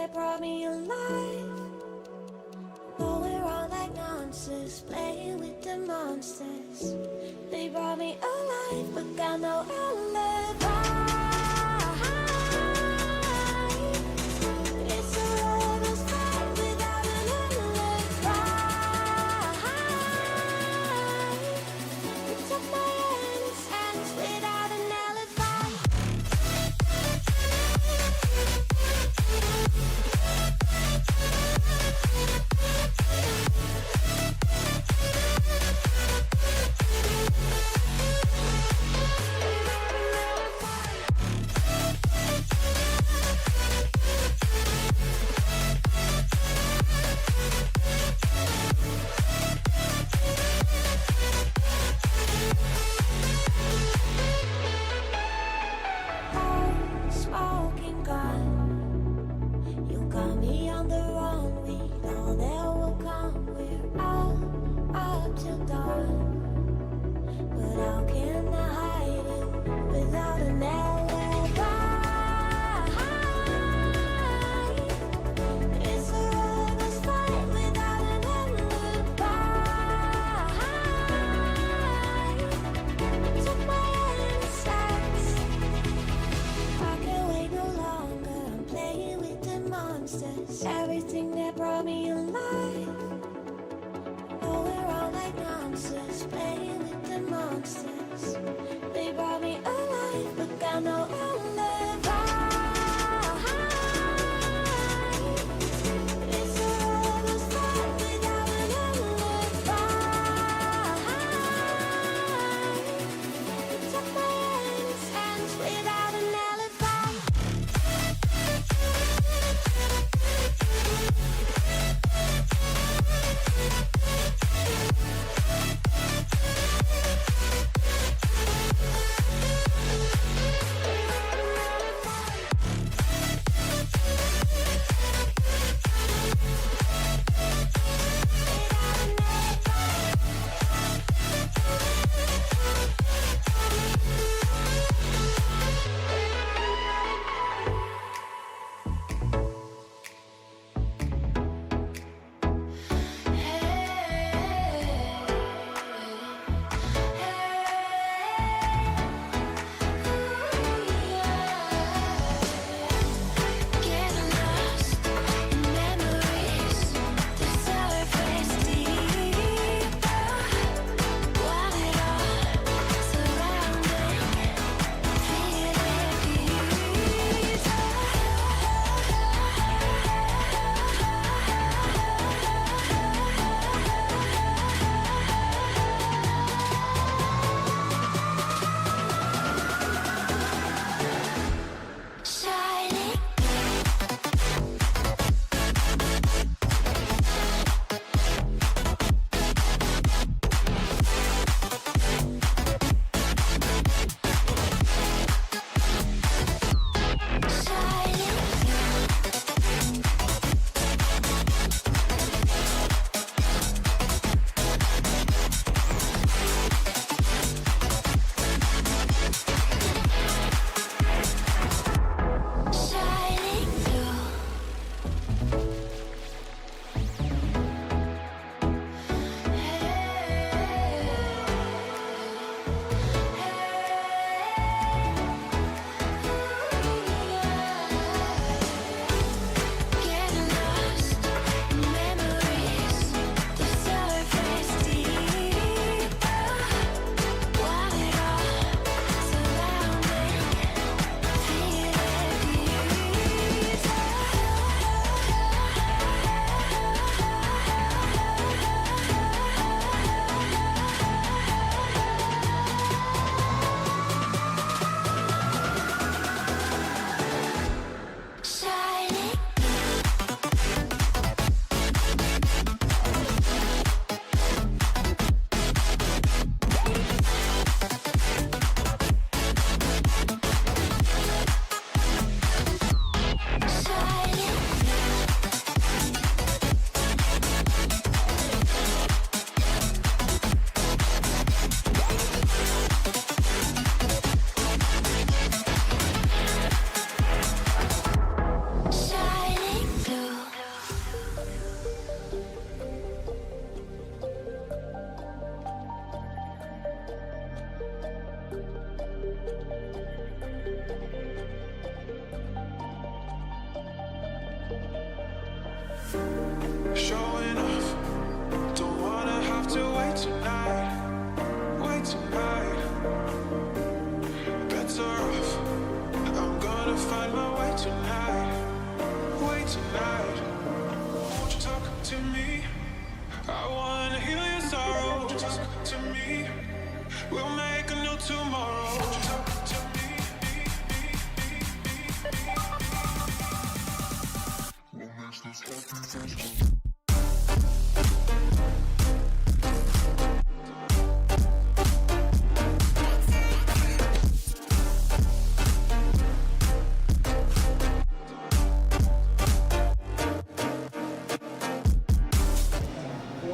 that brought me alive. Going around like nonsense, playing with the monsters. They brought me alive, but got no alibi. It's a lover's fight without an alibi. It took my hands without an alibi. Smoking gun, you got me on the run. We know that will come. We're out up till dawn, but how can I hide it without an alibi? It's a lover's fight without an alibi. Took my insights. I can't wait no longer. I'm playing with the monsters. Everything that brought me alive. Going around like nonsense, playing with the monsters. They brought me alive, but got no alibi. It's a lover's fight without an alibi. It took my hands without an alibi. find my way tonight. Way tonight. Won't you talk to me? I wanna heal your sorrow. Won't you talk to me? We'll make a new tomorrow. Won't you talk to me? We'll make this happen.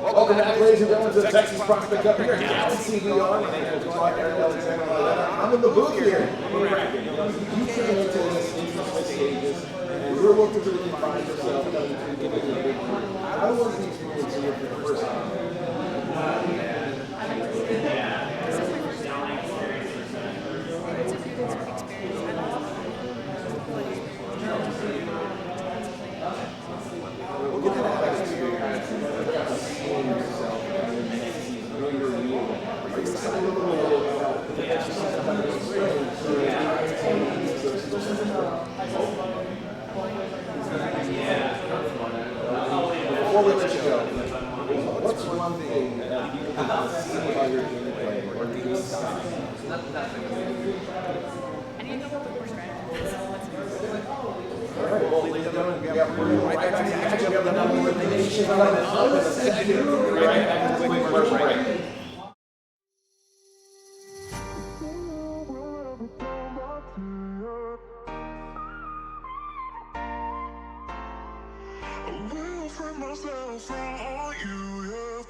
Welcome back, ladies and gentlemen, to the Texas Prospect Cup here at Galaxy VR. My name is Eric Alexander. I'm in the booth here. You came into this interesting stages, and you're looking to really find yourself coming to the big tournament. How was the experience here for the first time? Before we let you go, what's one thing that you can see about your gameplay or do style? All right, well, ladies and gentlemen, we have the number of eliminations coming up. Let's take you right back to the quick commercial break. I will free myself from all you have.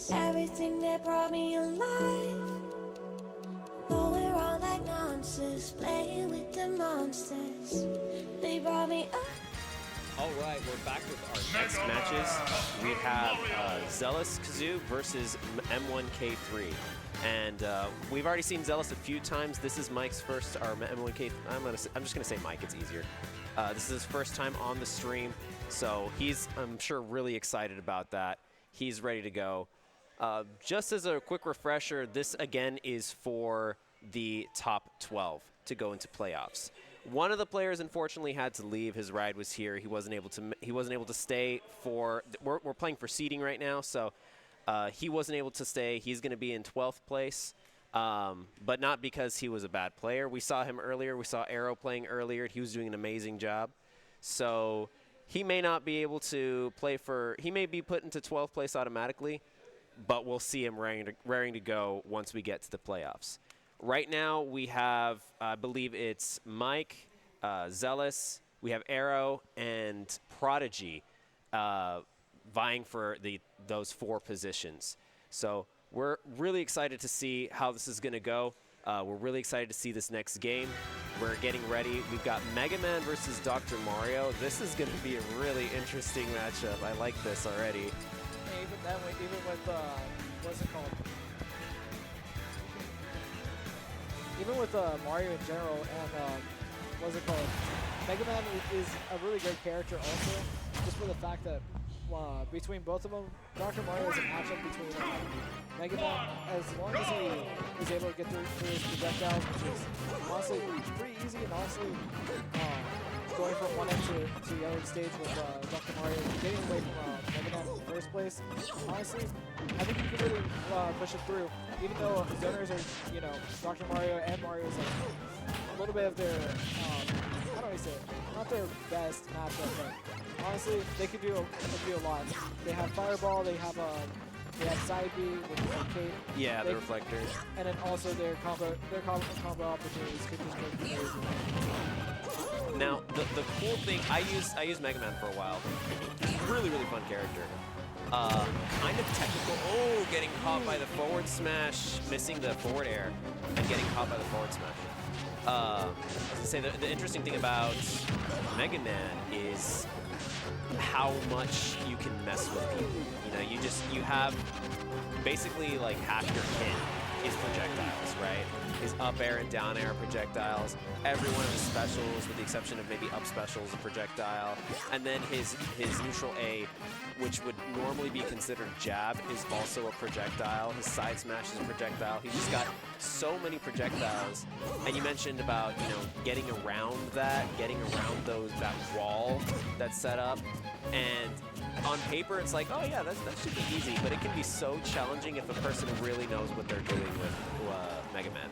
Everything that brought me alive. Though we're all like monsters, playing with the monsters. They brought me up. All right, we're back with our next matches. We have Zealous Kazoo versus M1K3. And we've already seen Zealous a few times. This is Mike's first, or M1K. I'm just gonna say Mike. It's easier. This is his first time on the stream, so he's, I'm sure, really excited about that. He's ready to go. Just as a quick refresher, this again is for the top 12 to go into playoffs. One of the players unfortunately had to leave. His ride was here. He wasn't able to stay for. We're playing for seeding right now, so he wasn't able to stay. He's going to be in 12th place, but not because he was a bad player. We saw him earlier. We saw Arrow playing earlier. He was doing an amazing job. So he may not be able to play for. He may be put into 12th place automatically, but we'll see him raring to go once we get to the playoffs. Right now, we have, I believe it's Mike, Zealous, we have Arrow, and Prodigy vying for those 4 positions. So we're really excited to see how this is going to go. We're really excited to see this next game. We're getting ready. We've got Mega Man versus Dr. Mario. This is going to be a really interesting matchup. I like this already. Yeah, even that way, even with, what's it called? Even with Mario in general and what's it called? Mega Man is a really great character also, just for the fact that between both of them, Dr. Mario is a matchup between Mega Man. As long as he is able to get through his projectiles, which is honestly pretty easy, and honestly going from one end to the other stage with Dr. Mario, getting away from Mega Man in the first place, honestly, I think you can really push it through. Even though zoners are, you know, Dr. Mario and Mario is like a little bit of their, how do I say it? Not their best matchup, but honestly, they can do a lot. They have Fireball, they have Side B with the arcade. Yeah, the reflectors. And then also their combo opportunities could just make it amazing. Now, the cool thing, I used Mega Man for a while. Really, really fun character. Kind of technical. Oh, getting caught by the forward smash, missing the forward air, and getting caught by the forward smash. I was gonna say the interesting thing about Mega Man is how much you can mess with people. You know, you have basically like half your kit is projectiles, right? His up air and down air projectiles. Every one of his specials, with the exception of maybe up special, is a projectile. And then his neutral A, which would normally be considered jab, is also a projectile. His side smash is a projectile. He's just got so many projectiles. And you mentioned about, you know, getting around that that wall that's set up. And on paper, it's like, oh yeah, that should be easy, but it can be so challenging if a person really knows what they're doing with Mega Man.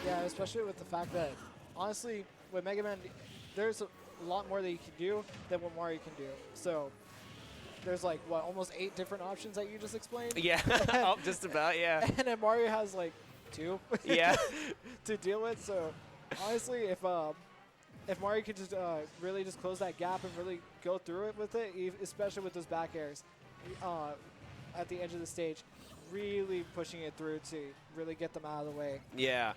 Yeah, especially with the fact that, honestly, with Mega Man, there's a lot more that you can do than what Mario can do. So there's like, what, almost 8 different options that you just explained? Yeah, oh, just about, yeah. And then Mario has like 2 Yeah. to deal with. So honestly, if Mario could just really just close that gap and really go through it with it, especially with those back airs at the edge of the stage, really pushing it through to really get them out of the way. Yeah.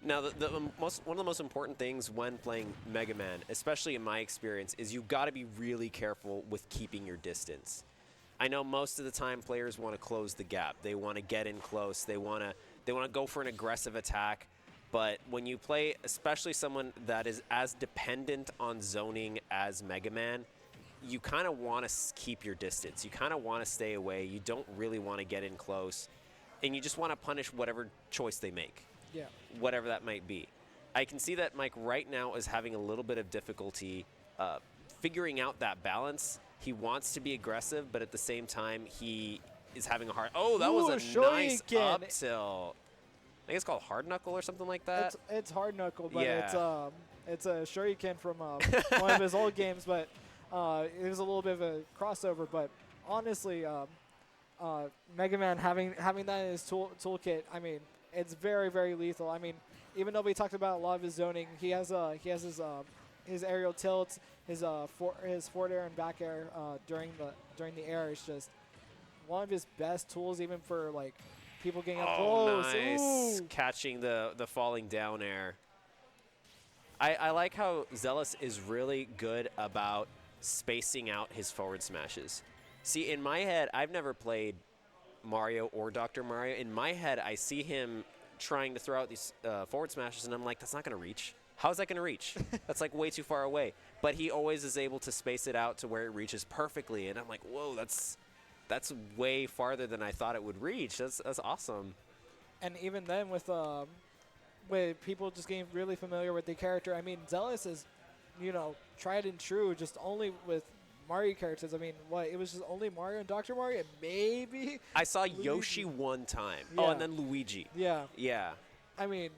Now, one of the most important things when playing Mega Man, especially in my experience, is you've got to be really careful with keeping your distance. I know most of the time players want to close the gap. They want to get in close. They want to go for an aggressive attack. But when you play, especially someone that is as dependent on zoning as Mega Man, you kind of want to keep your distance. You kind of want to stay away. You don't really want to get in close. And you just want to punish whatever choice they make. Yeah. Whatever that might be. I can see that Mike right now is having a little bit of difficulty figuring out that balance. He wants to be aggressive, but at the same time, he is having a hard... Oh, that was a nice up tilt. I think it's called Hard Knuckle or something like that. It's Hard Knuckle, but yeah. it's a Shuriken from one of his old games, but it was a little bit of a crossover. But honestly, Mega Man having that in his toolkit, I mean, it's very, very lethal. I mean, even though we talked about a lot of his zoning, he has his aerial tilts, his forward air and back air during the air is just one of his best tools, even for like people getting up close. Nice. Ooh. Catching the falling down air. I like how Zealous is really good about spacing out his forward smashes. See, in my head, I've never played Mario or Dr. Mario. In my head, I see him trying to throw out these forward smashes, and I'm like, that's not going to reach. How's that going to reach? That's like way too far away. But he always is able to space it out to where it reaches perfectly, and I'm like, whoa, that's way farther than I thought it would reach. That's awesome. And even then, with people just getting really familiar with the character, I mean, Zealous is, tried and true, just only with Mario characters. I mean, it was just only Mario and Dr. Mario, and maybe I saw Luigi. Yoshi one time. Yeah. Oh, and then Luigi. Yeah. Yeah. I mean,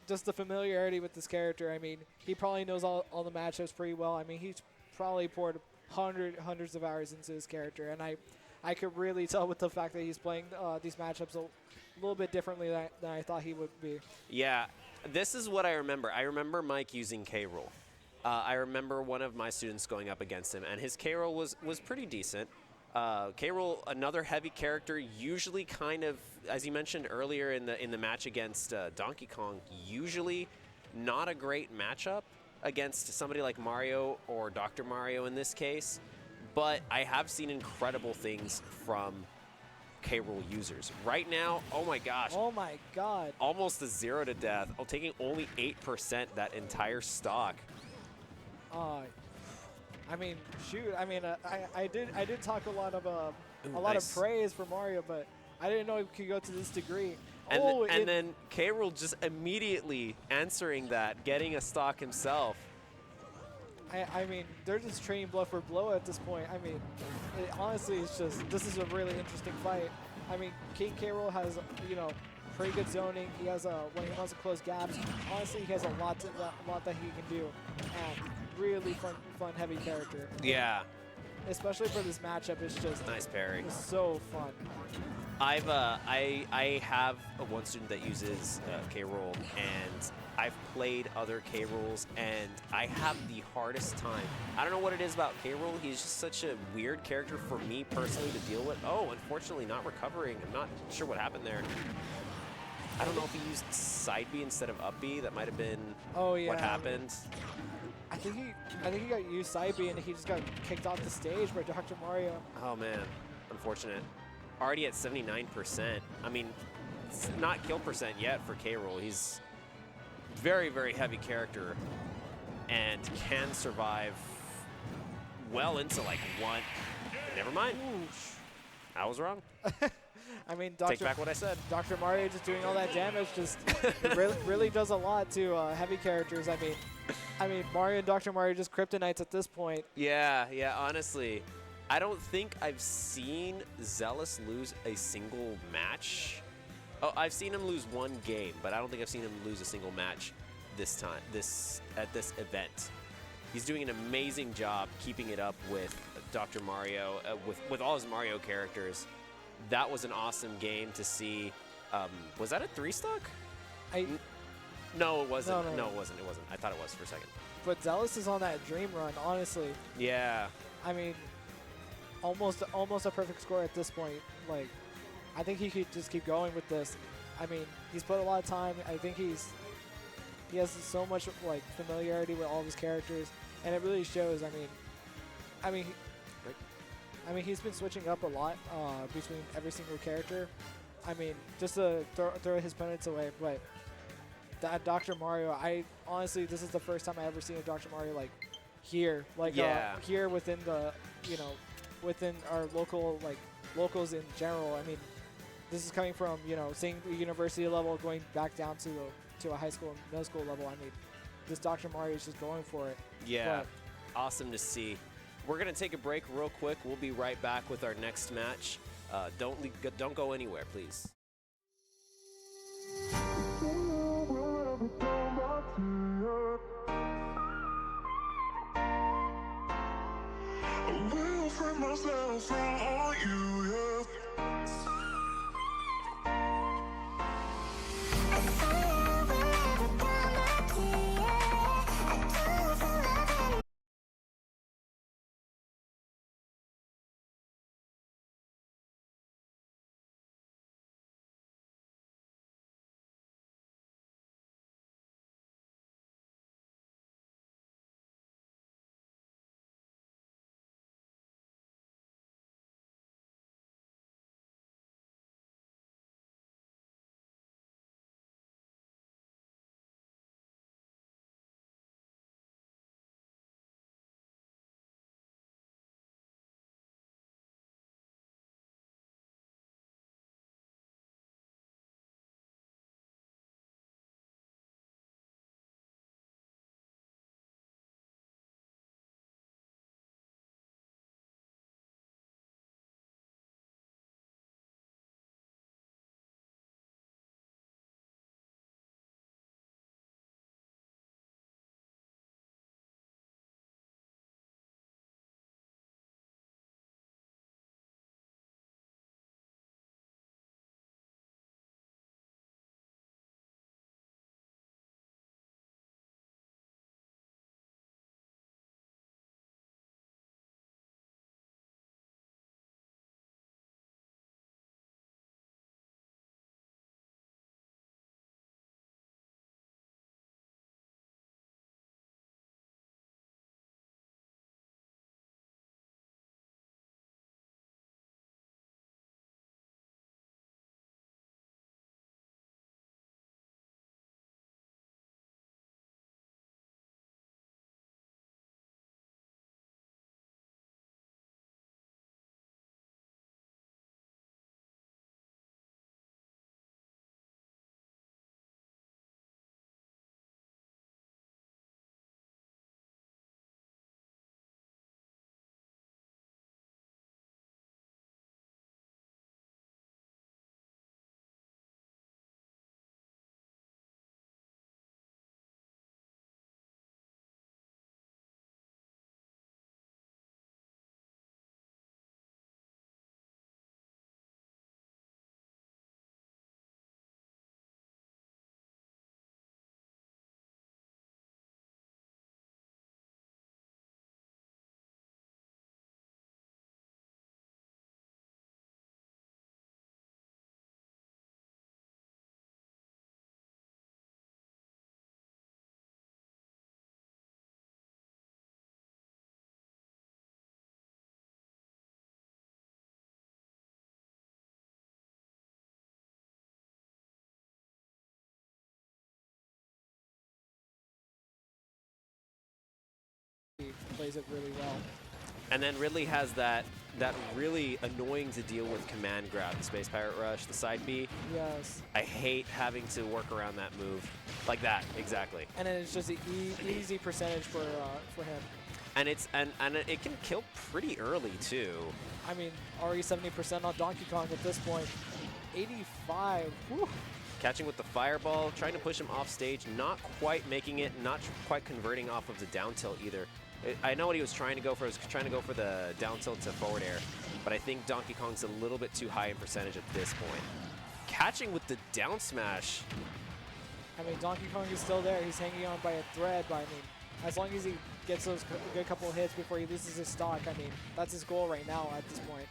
just the familiarity with this character. I mean, he probably knows all the matchups pretty well. I mean, he's probably poured hundreds of hours into his character, and I could really tell with the fact that he's playing these matchups a little bit differently than I thought he would be. Yeah, this is what I remember. I remember Mike using K-Rool. I remember one of my students going up against him, and his K-Rool was pretty decent. K-Rool, another heavy character, usually kind of, as you mentioned earlier in the match against Donkey Kong, usually not a great matchup against somebody like Mario or Dr. Mario in this case. But I have seen incredible things from K-Rool users. Right now, oh my gosh. Oh my god. Almost a 0 to death. Oh, taking only 8% that entire stock. I mean, shoot. I mean, I did talk a lot of Nice. praise for Mario, but I didn't know it could go to this degree. And then K-Rool just immediately answering that, getting a stock himself. I mean, they're just trading blow for blow at this point. I mean, honestly, this is a really interesting fight. I mean, King K. Rool has, pretty good zoning. He has when he wants to close gaps. Honestly, he has a lot that he can do, and really fun, heavy character. Yeah, Especially for this matchup, it's just nice parry. it's so fun. I have one student that uses K-Rool, and I've played other K-Rools, and I have the hardest time. I don't know what it is about K-Rool. He's just such a weird character for me personally to deal with. Oh, unfortunately, not recovering. I'm not sure what happened there. I don't know if he used side B instead of up B. That might have been Oh yeah. what happened. I think he got used side B and he just got kicked off the stage by Dr. Mario. Oh man, unfortunate. Already at 79%. I mean, it's not kill percent yet for K-Rool. He's very, very heavy character and can survive well into like one. Never mind. I was wrong. I mean, Take back what I said. Dr. Mario just doing all that damage just really does a lot to heavy characters. I mean, Mario and Dr. Mario just kryptonites at this point. Yeah, honestly. I don't think I've seen Zealous lose a single match. Oh, I've seen him lose one game, but I don't think I've seen him lose a single match at this event. He's doing an amazing job keeping it up with Dr. Mario, with all his Mario characters. That was an awesome game to see. Was that a 3-stock? No, it wasn't. No. It wasn't. I thought it was for a second. But Zealous is on that dream run, honestly. Yeah. I mean, almost a perfect score at this point. Like, I think he could just keep going with this. I mean, he's put a lot of time. I think he has so much like familiarity with all of his characters, and it really shows. I mean, he's been switching up a lot between every single character. I mean, just to throw his opponents away, but that Dr. Mario, honestly, this is the first time I ever seen a Dr. Mario like here, here within the, within our locals in general. I mean, this is coming from, seeing the university level going back down to a high school and middle school level. I mean, this Dr. Mario is just going for it. Yeah, But awesome to see. We're gonna take a break real quick. We'll be right back with our next match. Don't go anywhere, please. I will free myself from all you, yeah. plays it really well. And then Ridley has that really annoying to deal with command grab, the Space Pirate Rush, the side B. Yes. I hate having to work around that move. Like that, exactly. And then it's just an easy percentage for him. And it's and it can kill pretty early too. I mean, already 70% on Donkey Kong at this point. 85. Whew. Catching with the fireball, trying to push him off stage, not quite making it, not quite converting off of the down tilt either. I know what he was trying to go for. He was trying to go for the down tilt to forward air, but I think Donkey Kong's a little bit too high in percentage at this point. Catching with the down smash. I mean, Donkey Kong is still there. He's hanging on by a thread, but I mean, as long as he gets those good couple of hits before he loses his stock, I mean, that's his goal right now at this point.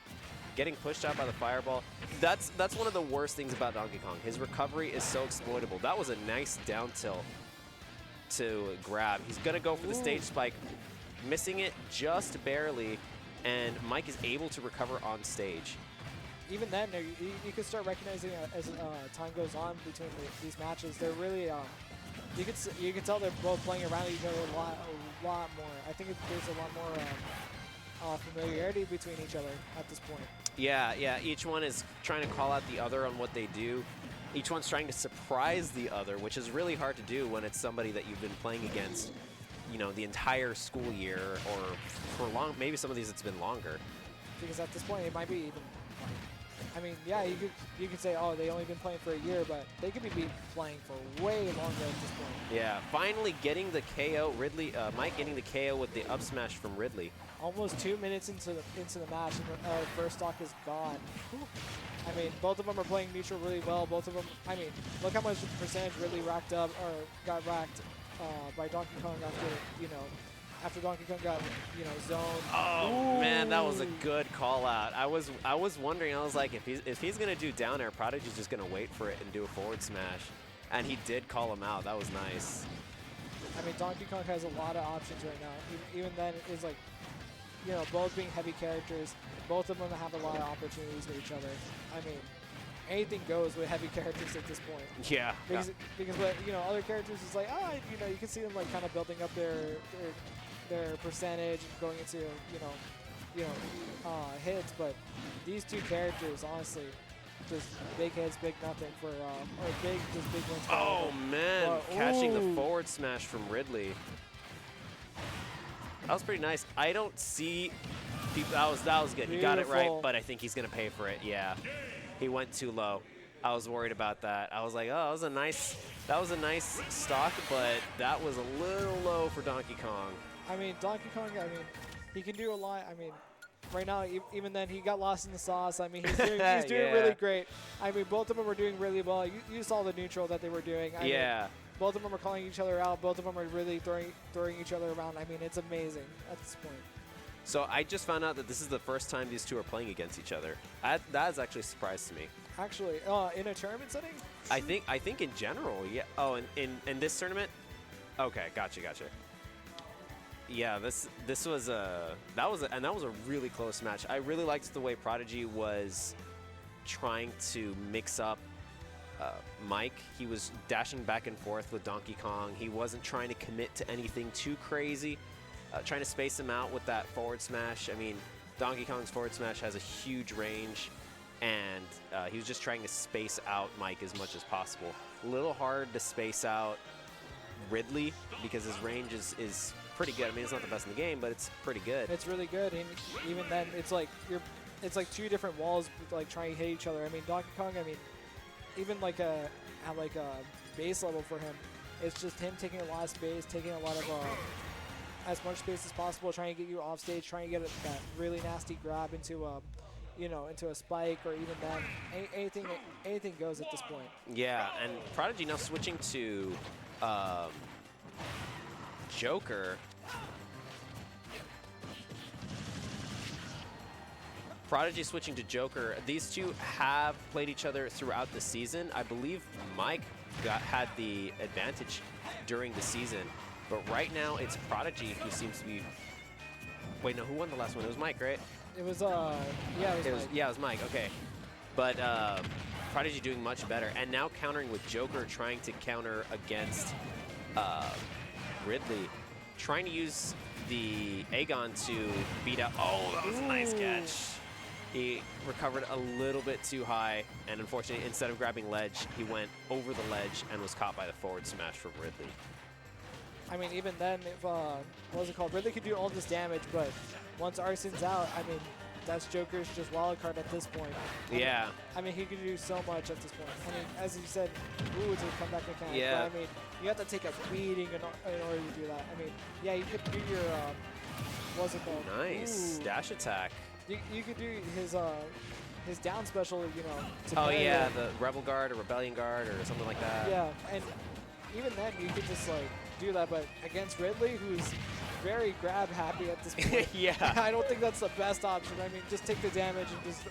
Getting pushed out by the fireball. That's one of the worst things about Donkey Kong. His recovery is so exploitable. That was a nice down tilt to grab. He's gonna go for the stage spike, missing it just barely, and Mike is able to recover on stage. Even then, you can start recognizing as time goes on between these matches. They're really, you can tell they're both playing around each other a lot more. I think there's a lot more familiarity between each other at this point. Yeah, each one is trying to call out the other on what they do. Each one's trying to surprise the other, which is really hard to do when it's somebody that you've been playing against, you know, the entire school year, or for long, maybe some of these it's been longer. Because at this point, it might be even, I mean, yeah, you could say, oh, they only been playing for a year, but they could be playing for way longer at this point. Yeah, finally getting the KO. Ridley, Mike getting the KO with the up smash from Ridley. Almost 2 minutes into the match, and first stock is gone. Whew. I mean, both of them are playing neutral really well. Both of them, I mean, look how much percentage Ridley racked up, or got racked by Donkey Kong after Donkey Kong got, zoned. Oh, Ooh. man, that was a good call out. I was wondering, I was like, if he's going to do down air, Prodigy's just going to wait for it and do a forward smash. And he did call him out. That was nice. I mean, Donkey Kong has a lot of options right now. Even then, it's like, both being heavy characters, both of them have a lot of opportunities with each other. I mean, anything goes with heavy characters at this point. Yeah. Because other characters is like, you can see them like kind of building up their percentage and going into hits, but these two characters, honestly, just big hits, big nothing for or big wins. For Oh them. man, But, catching the ooh. forward smash from Ridley. That was pretty nice. I don't see people. That was good. He got it right, Beautiful. but I think he's gonna pay for it. Yeah, he went too low. I was worried about that. I was like, oh, that was a nice stock, but that was a little low for Donkey Kong. I mean, Donkey Kong, he can do a lot. I mean, right now, even then, he got lost in the sauce. I mean, he's doing Yeah. really great. I mean, both of them were doing really well. You saw the neutral that they were doing. I mean, Yeah. both of them are calling each other out. Both of them are really throwing each other around. I mean, it's amazing at this point. So I just found out that this is the first time these two are playing against each other. That is actually a surprise to me. Actually, in a tournament setting? I think in general, yeah. Oh, in this tournament? Okay, gotcha. Yeah, this was that was a really close match. I really liked the way Prodigy was trying to mix up Mike. He was dashing back and forth with Donkey Kong. He wasn't trying to commit to anything too crazy. Trying to space him out with that forward smash. I mean, Donkey Kong's forward smash has a huge range, and he was just trying to space out Mike as much as possible. A little hard to space out Ridley because his range is pretty good. I mean, it's not the best in the game, but it's pretty good. It's really good, and even then, it's like two different walls like trying to hit each other. I mean, Donkey Kong. I mean, even at a base level for him, it's just him taking a lot of space, taking a lot of as much space as possible, trying to get you off stage, trying to get that really nasty grab into a spike, or even then anything goes at this point. Yeah, and Prodigy now switching to Joker. Prodigy switching to Joker. These two have played each other throughout the season. I believe Mike had the advantage during the season, but right now it's Prodigy who seems to be. Wait, no, who won the last one? It was Mike, right? It was Mike. It was Mike. Okay, but Prodigy doing much better, and now countering with Joker, trying to counter against Ridley, trying to use the Aegon to beat out. Oh, that was a nice catch. He recovered a little bit too high, and unfortunately, instead of grabbing ledge, he went over the ledge and was caught by the forward smash from Ridley. I mean, even then, if, what was it called? Ridley could do all this damage, but once Arsen's out, I mean, that's Joker's just wild card at this point. Yeah. I mean, he could do so much at this point. I mean, as you said, ooh, it's a comeback mechanic. Yeah. But, I mean, you have to take a beating in order to do that. I mean, yeah, you could do your, what's it called? Nice. Ooh. Dash attack. You could do his down special, you know. To Oh, parry yeah, it. the Rebel Guard or Rebellion Guard or something like that. Yeah, and even then, you could just, like, do that. But against Ridley, who's very grab happy at this point, Yeah. I don't think that's the best option. I mean, just take the damage and just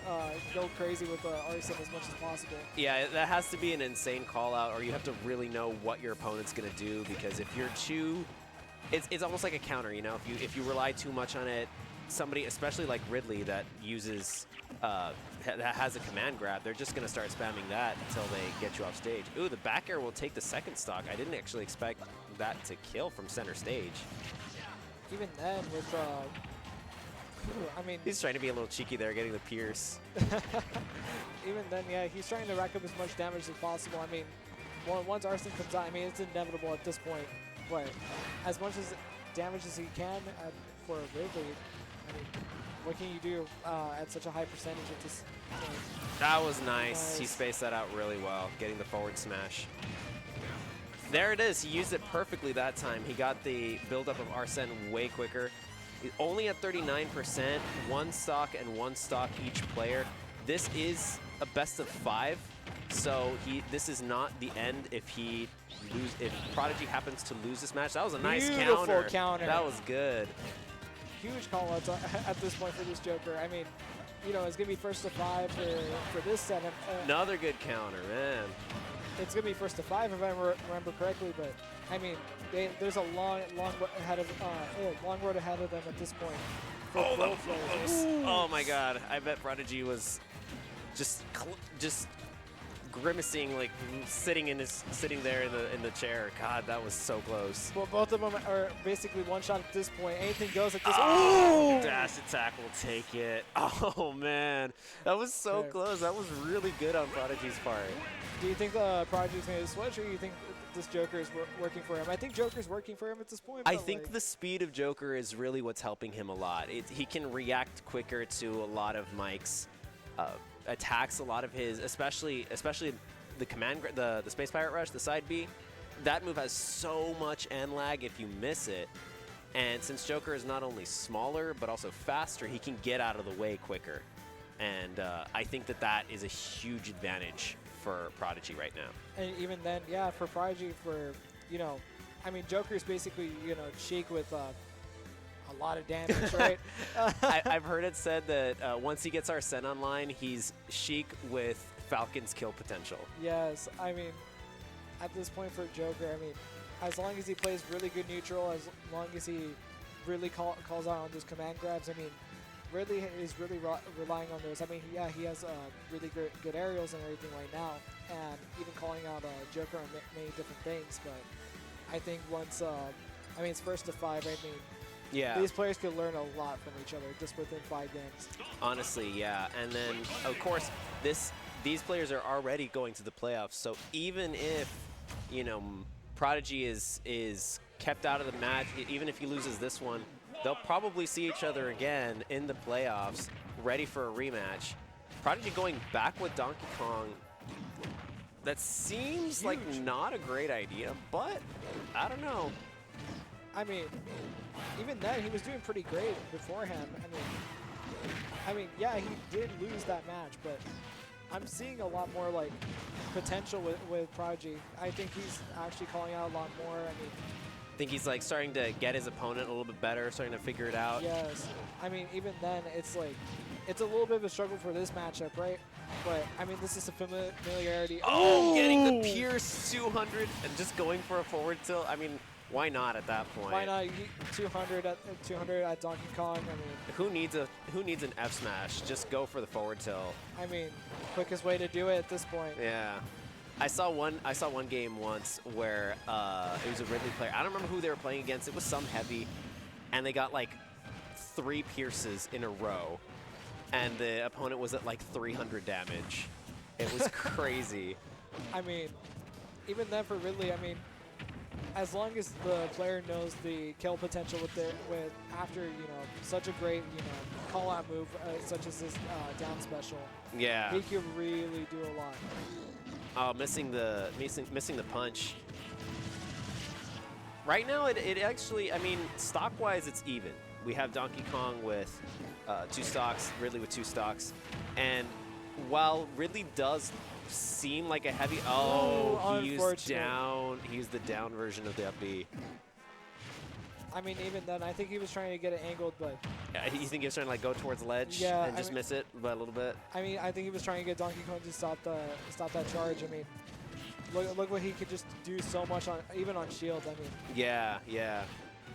go crazy with Arsene as much as possible. Yeah, that has to be an insane call out, or you have to really know what your opponent's going to do, because if you're too, it's almost like a counter, you know? If you rely too much on it, somebody, especially like Ridley, that uses, that has a command grab, they're just going to start spamming that until they get you off stage. Ooh, the back air will take the second stock. I didn't actually expect that to kill from center stage. Even then, with, I mean, He's trying to be a little cheeky there, getting the pierce. even then, yeah, he's trying to rack up as much damage as possible. I mean, once Arsene comes out, I mean, it's inevitable at this point. But as much as damage as he can for Ridley, I mean, what can you do at such a high percentage at this point? That was nice. He Nice. spaced that out really well, getting the forward smash. There it is. He used it perfectly that time. He got the buildup of Arsene way quicker. He's only at 39%, one stock and one stock each player. This is a best of 5, so this is not the end if if Prodigy happens to lose this match. That was a nice Beautiful counter. That was good. Huge call-outs at this point for this Joker. I mean, you know, it's going to be first to 5 for this set. Another good counter, man. It's going to be first to 5 if I remember correctly, but I mean, there's a long road ahead of them at this point. for Oh, that both was players. close. Oh my God! I bet Prodigy was just grimacing, like sitting there in the chair. God, that was so close. Well, both of them are basically one shot at this point. Anything goes at this. Oh, dash attack will take it. Oh man, that was so Okay. close. That was really good on Prodigy's part. Do you think Prodigy's going to switch, or do you think this Joker is working for him? I think Joker's working for him at this point. I but, think like, the speed of Joker is really what's helping him a lot. He can react quicker to a lot of Mike's attacks, a lot of his, especially the the Space Pirate Rush, the side B. That move has so much end lag if you miss it. And since Joker is not only smaller but also faster, he can get out of the way quicker. And I think that is a huge advantage for Prodigy right now. and even then, yeah, for Prodigy, I mean, Joker's basically, Sheik with a lot of damage, right? I've heard it said that once he gets Arsene online, he's Sheik with Falcon's kill potential. Yes, I mean, at this point for Joker, I mean, as long as he plays really good neutral, as long as he really calls out on those command grabs, I mean, Ridley is really relying on those. I mean, yeah, he has really good aerials and everything right now, and even calling out Joker on many different things. But I think once, it's first to 5. I mean, Yeah. these players could learn a lot from each other just within 5 games. Honestly, yeah. And then, of course, these players are already going to the playoffs. So even if, Prodigy is kept out of the match, even if he loses this one, they'll probably see each other again in the playoffs, ready for a rematch. Prodigy going back with Donkey Kong, that seems like not a great idea, but I don't know. I mean, even then, he was doing pretty great beforehand. I mean, yeah, he did lose that match, but I'm seeing a lot more like potential with Prodigy. I think he's actually calling out a lot more. I mean, I think he's like starting to get his opponent a little bit better, starting to figure it out. yes. I mean, even then, it's like, it's a little bit of a struggle for this matchup, right? But, I mean, this is a familiarity. Oh, getting the Pierce 200 and just going for a forward tilt. I mean, why not at that point? Why not 200 at Donkey Kong? I mean, Who needs an F smash? Just go for the forward tilt. quickest way to do it at this point. Yeah. I saw one game once where it was a Ridley player. I don't remember who they were playing against. It was some heavy, and they got like 3 pierces in a row, and the opponent was at like 300 damage. It was crazy. I mean, even then for Ridley, I mean, as long as the player knows the kill potential with after such a great call out move such as this down special, Yeah. he can really do a lot. Oh, missing the punch. Right now, it actually, I mean, stock-wise, it's even. We have Donkey Kong with 2 stocks, Ridley with 2 stocks, and while Ridley does seem like a heavy, he used the down version of the up B. I mean, even then, I think he was trying to get it angled, but You think he was trying to like go towards ledge Yeah, and just miss it by a little bit? I mean, I think he was trying to get Donkey Kong to stop that charge. I mean, look what he could just do so much on even on shield. I mean, Yeah, yeah.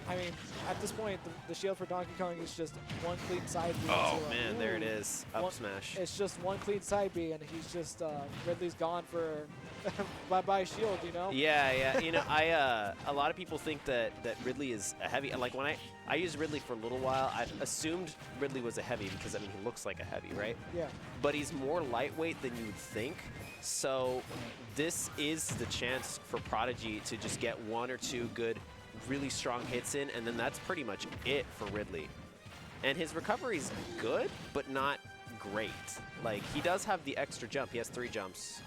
I mean, at this point, the shield for Donkey Kong is just one clean side B. Oh man, there it is. Up One- smash. It's just one clean side B, and he's just Ridley's gone for bye shield. Yeah, yeah. A lot of people think that Ridley is a heavy. Like when I used Ridley for a little while, I assumed Ridley was a heavy because I mean he looks like a heavy, right? Yeah. But he's more lightweight than you would think. So this is the chance for Prodigy to just get 1 or 2 good, really strong hits in, and then that's pretty much it for Ridley. And his recovery's good, but not great. Like he does have the extra jump. He has 3 jumps.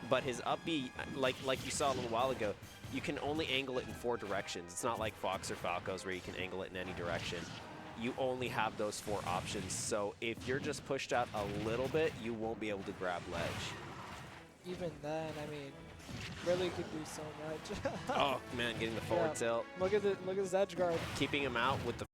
But his up B, like you saw a little while ago, you can only angle it in 4 directions. It's not like Fox or Falco's where you can angle it in any direction. You only have those 4 options. So if you're just pushed out a little bit, you won't be able to grab ledge. Even then, I mean, Ridley could do so much. Oh man, getting the forward Yeah. tilt, Look at his edge guard. keeping him out with the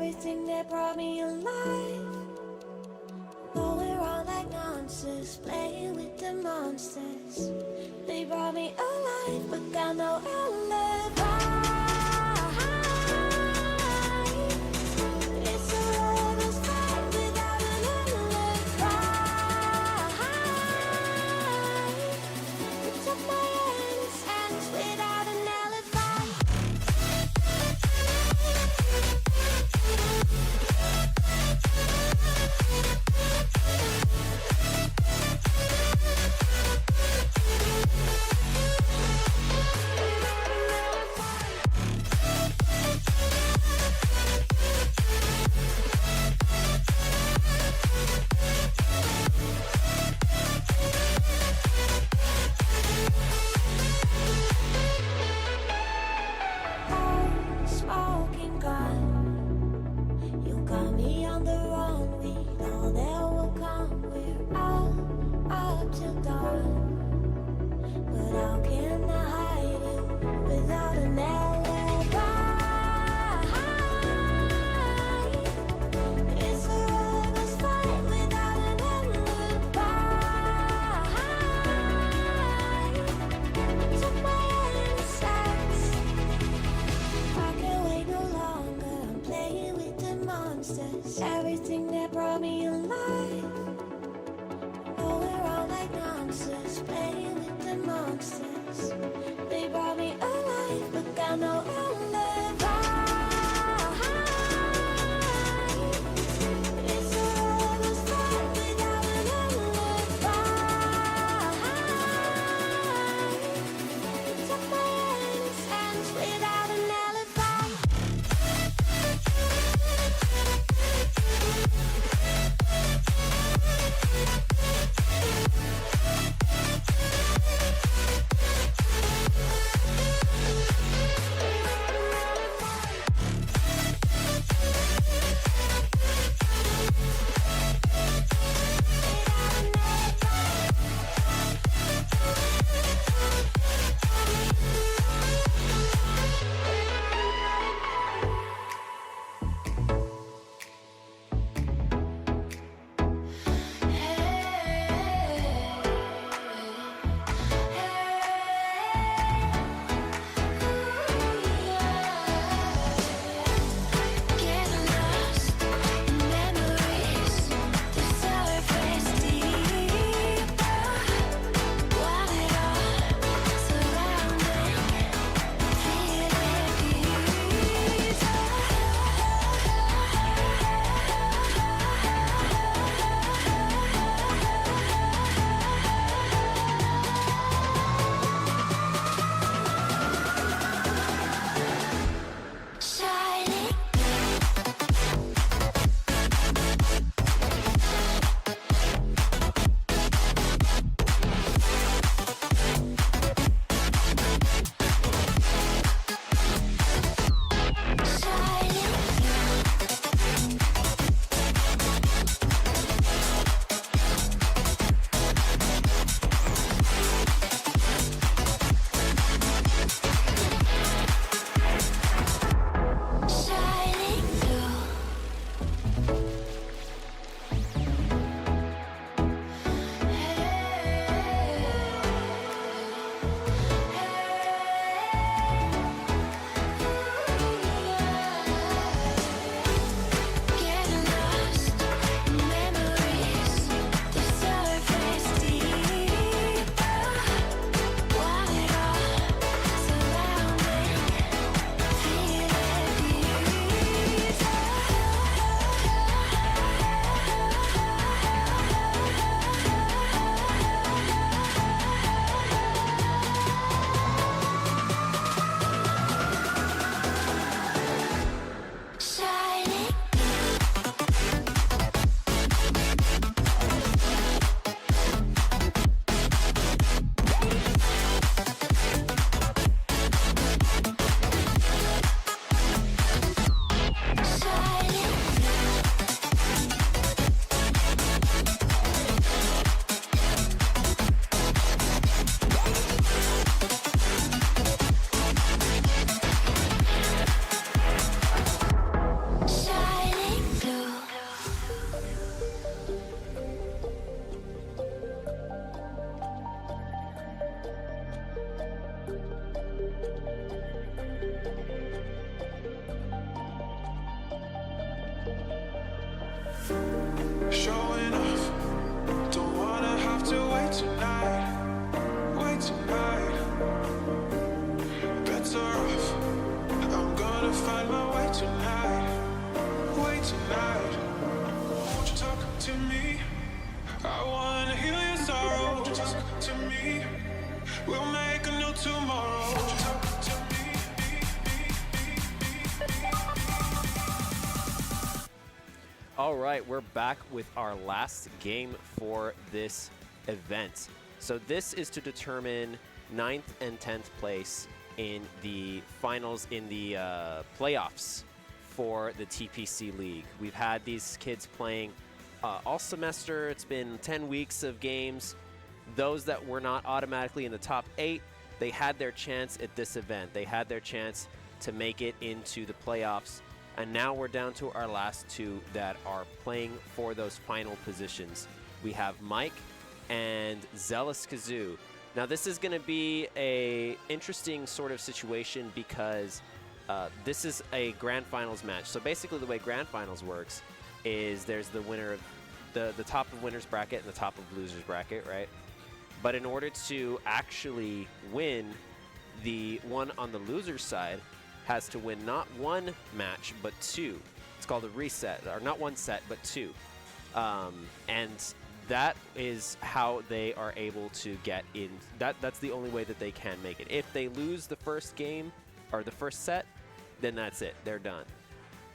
everything that brought me alive. Going around like nonsense, playing with the monsters. They brought me alive, but got no alibi. It's a lover's fight without an alibi. You took my innocence without an alibi. Smoking gun, you got me on the run. We know that will come. We're out up till dawn. But how can I hide you without an alibi? It's a lover's fight without an alibi. Took my innocence. I can't wait no longer. I'm playing with the monsters. Everything that brought me alive. Going around like nonsense, playing with the monsters. They brought me alive, but got no All right, we're back with our last game for this event. So this is to determine 9th and 10th place in the finals in the playoffs for the TPC League. We've had these kids playing all semester. It's been 10 weeks of games. Those that were not automatically in the top 8, they had their chance at this event. They had their chance to make it into the playoffs. And now we're down to our last 2 that are playing for those final positions. We have Mike and Zealous Kazoo. Now this is going to be a interesting sort of situation because this is a grand finals match. So basically the way grand finals works is there's the winner of the top of winners bracket and the top of losers bracket, right? But in order to actually win, the one on the loser side has to win not 1 match, but 2. It's called a reset, or not 1 set, but 2. And that is how they are able to get in. That's the only way that they can make it. If they lose the first game, or the first set, then that's it. They're done.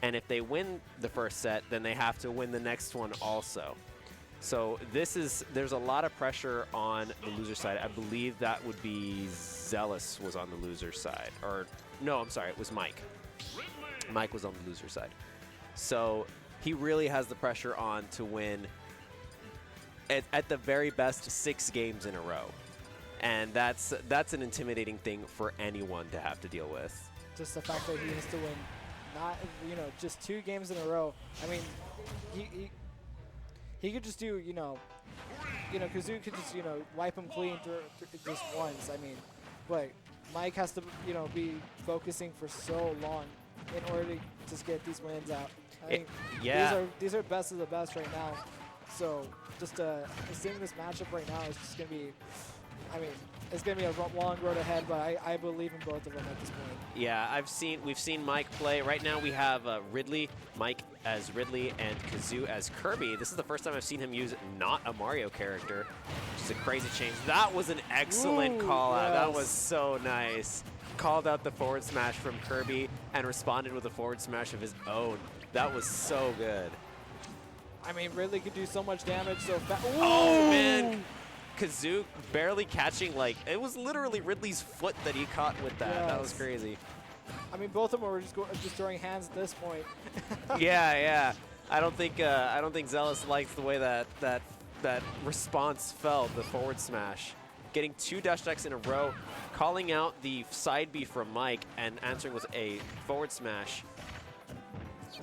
And if they win the first set, then they have to win the next one also. So there's a lot of pressure on the loser side. I believe that would be Zealous was on the loser side. Or, no, I'm sorry, it was Mike. Mike was on the loser side. So he really has the pressure on to win at the very best 6 games in a row. And that's an intimidating thing for anyone to have to deal with. Just the fact that he has to win, not just 2 games in a row. I mean, he could just do Kazoo could just wipe him clean through just once. I mean, but Mike has to be focusing for so long in order to just get these wins out. I mean, these are best of the best right now. So just seeing this matchup right now is just gonna be. I mean, it's going to be a long road ahead, but I believe in both of them at this point. Yeah, we've seen Mike play. Right now we have Ridley, Mike as Ridley, and Kazoo as Kirby. This is the first time I've seen him use not a Mario character, which is a crazy change. That was an excellent call out. That was so nice. Called out the forward smash from Kirby and responded with a forward smash of his own. That was so good. I mean, Ridley could do so much damage so fast. Oh, man. Kazoo barely catching, like, it was literally Ridley's foot that he caught with that. Yes. That was crazy. I mean, both of them were just throwing hands at this point. yeah. I don't think Zealous likes the way that response felt, the forward smash. Getting 2 dash attacks in a row, calling out the side B from Mike and answering with a forward smash.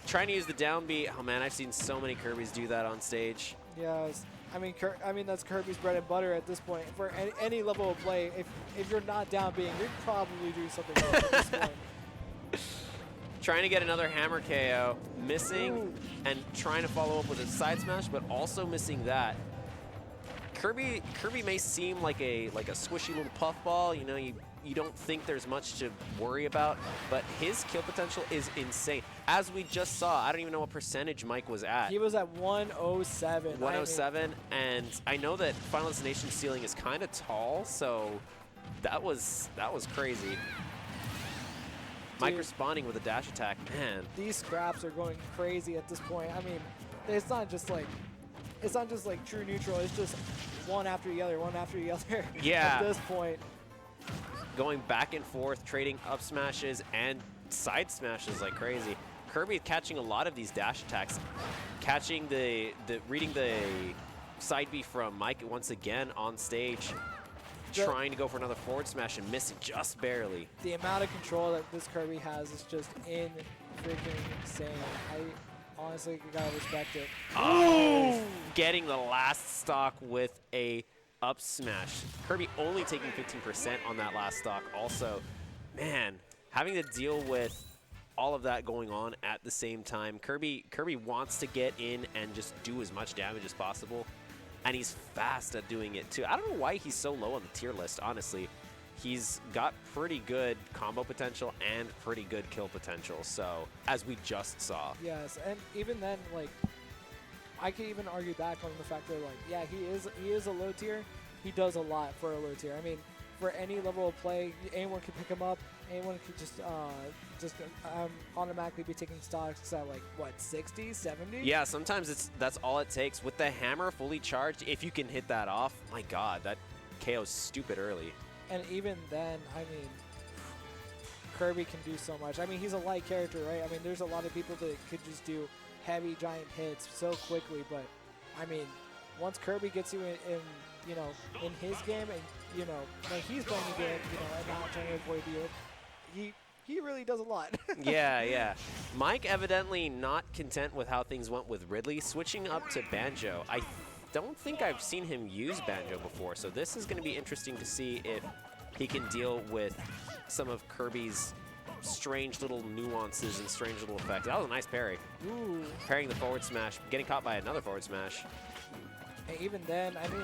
Trying to use the down B. Oh man, I've seen so many Kirbys do that on stage. Yes. I mean that's Kirby's bread and butter at this point. For any level of play, if you're not down being, you're probably doing something wrong at this point. Trying to get another hammer KO, missing, and trying to follow up with a side smash, but also missing that. Kirby may seem like a squishy little puffball. You don't think there's much to worry about, but his kill potential is insane. As we just saw, I don't even know what percentage Mike was at. He was at 107. 107, and I know that Final Destination ceiling is kind of tall, so that was crazy. Dude, Mike responding with a dash attack, man. These scraps are going crazy at this point. I mean, it's not just like true neutral. It's just one after the other. Yeah. At this point. Going back and forth, trading up smashes and side smashes like crazy. Kirby catching a lot of these dash attacks, catching reading the side B from Mike once again on stage, trying to go for another forward smash and missing just barely. The amount of control that this Kirby has is just freaking insane. I honestly gotta respect it. Oh! Getting the last stock with a up smash. Kirby only taking 15% on that last stock also. Man, having to deal with all of that going on at the same time. Kirby wants to get in and just do as much damage as possible, and he's fast at doing it too. I don't know why he's so low on the tier list, honestly. He's got pretty good combo potential and pretty good kill potential, so as we just saw. Yes, and even then, like, I could even argue back on the fact that, like, yeah, he is a low tier. He does a lot for a low tier. I mean, for any level of play. Anyone can pick him up. Anyone could just automatically be taking stocks at like what 60, 70. Yeah, sometimes that's all it takes. With the hammer fully charged, if you can hit that off, my God, that KO's stupid early. And even then, I mean, Kirby can do so much. I mean, he's a light character, right? I mean, there's a lot of people that could just do heavy, giant hits so quickly. But, I mean, once Kirby gets you in his game and, when he's playing the game, and not trying to avoid you, he really does a lot. Yeah. Mike evidently not content with how things went with Ridley, switching up to Banjo. I don't think I've seen him use Banjo before, so this is going to be interesting to see if he can deal with some of Kirby's strange little nuances and strange little effects. That was a nice parry. Ooh. Parrying the forward smash, getting caught by another forward smash. And even then, I mean,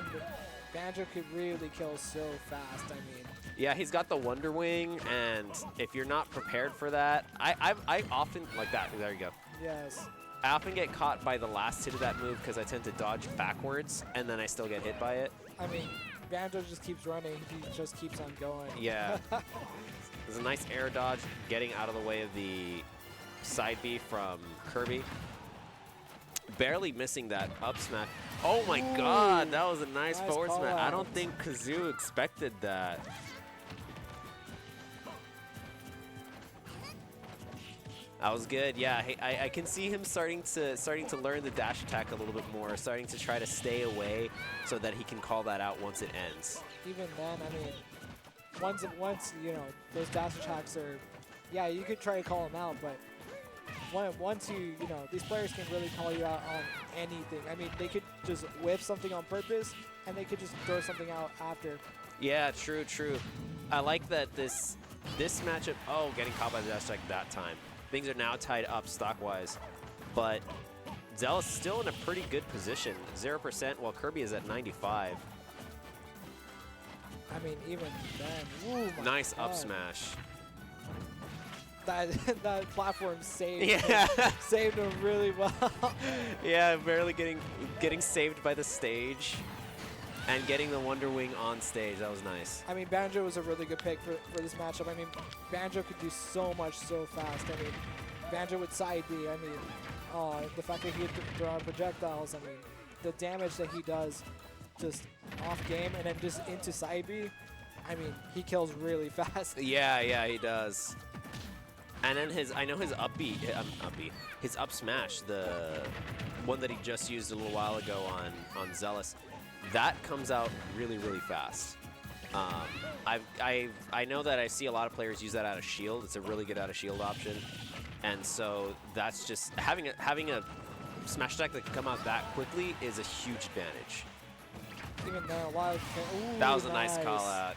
Banjo could really kill so fast. I mean, yeah, he's got the Wonder Wing, and if you're not prepared for that, I often, like that, there you go. yes. I often get caught by the last hit of that move because I tend to dodge backwards, and then I still get hit by it. I mean, Banjo just keeps running. He just keeps on going. Yeah. There's a nice air dodge, getting out of the way of the side B from Kirby. Barely missing that up smash. Oh my God, that was a nice forward call smash. I out. don't think Kazoo expected that. That was good. Yeah, I can see him starting to learn the dash attack a little bit more, starting to try to stay away so that he can call that out once it ends. Even then, I mean, once those dash attacks are, yeah, you could try to call them out, but once these players can really call you out on anything. I mean, they could just whiff something on purpose, and they could just throw something out after. Yeah, true. I like that this matchup. Oh, getting caught by the dash attack that time. Things are now tied up stock-wise, but Zealous still in a pretty good position, 0%, while Kirby is at 95. I mean, even then, ooh, my Nice God. up smash. That platform saved Yeah. saved him really well. Yeah, barely getting saved by the stage and getting the Wonder Wing on stage. That was nice. I mean, Banjo was a really good pick for this matchup. I mean, Banjo could do so much so fast. I mean, Banjo with side B. I mean, the fact that he could throw out projectiles. I mean, the damage that he does just off game and then just into side B. I mean, he kills really fast. Yeah, he does. And then I know his his up smash, the one that he just used a little while ago on Zealous, that comes out really fast. I know that I see a lot of players use that out of shield. It's a really good out of shield option, and so that's just having a smash attack that can come out that quickly is a huge advantage. Even then, a lot of That was a nice call out.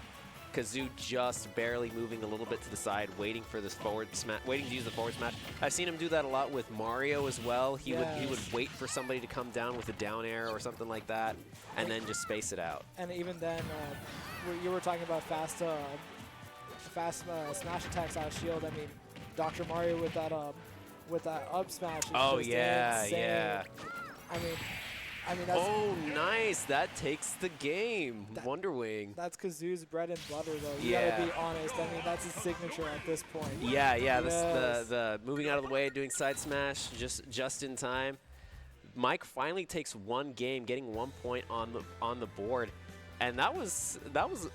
Kazoo just barely moving a little bit to the side, waiting for this forward smash, waiting to use the forward smash. I've seen him do that a lot with Mario as well. He would wait for somebody to come down with a down air or something like that, and then just space it out. And even then, you were talking about fast smash attacks out of shield. I mean, Dr. Mario with that up smash. Is Oh just yeah, insane. yeah. I mean, that's, Oh, nice. That takes the game. Wonder Wing. that's Kazoo's bread and butter, though. You Yeah. gotta be honest. I mean, that's his signature at this point. Yeah. Yes. The moving out of the way, doing side smash just in time. Mike finally takes one game, getting 1 point on the board, and that was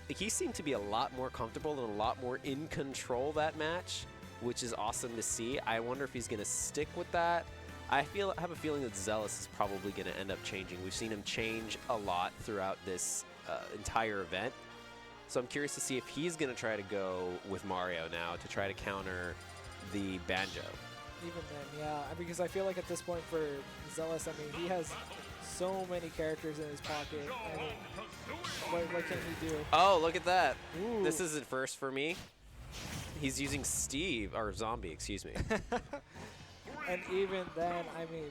he seemed to be a lot more comfortable and a lot more in control that match, which is awesome to see. I wonder if he's gonna stick with that. I have a feeling that Zealous is probably going to end up changing. We've seen him change a lot throughout this entire event. So I'm curious to see if he's going to try to go with Mario now to try to counter the Banjo. Even then, yeah. Because I feel like at this point for Zealous, I mean, he has so many characters in his pocket. I mean, what can he do? Oh, look at that. Ooh. This is a first for me. He's using Steve, or Zombie, excuse me. And even then, I mean,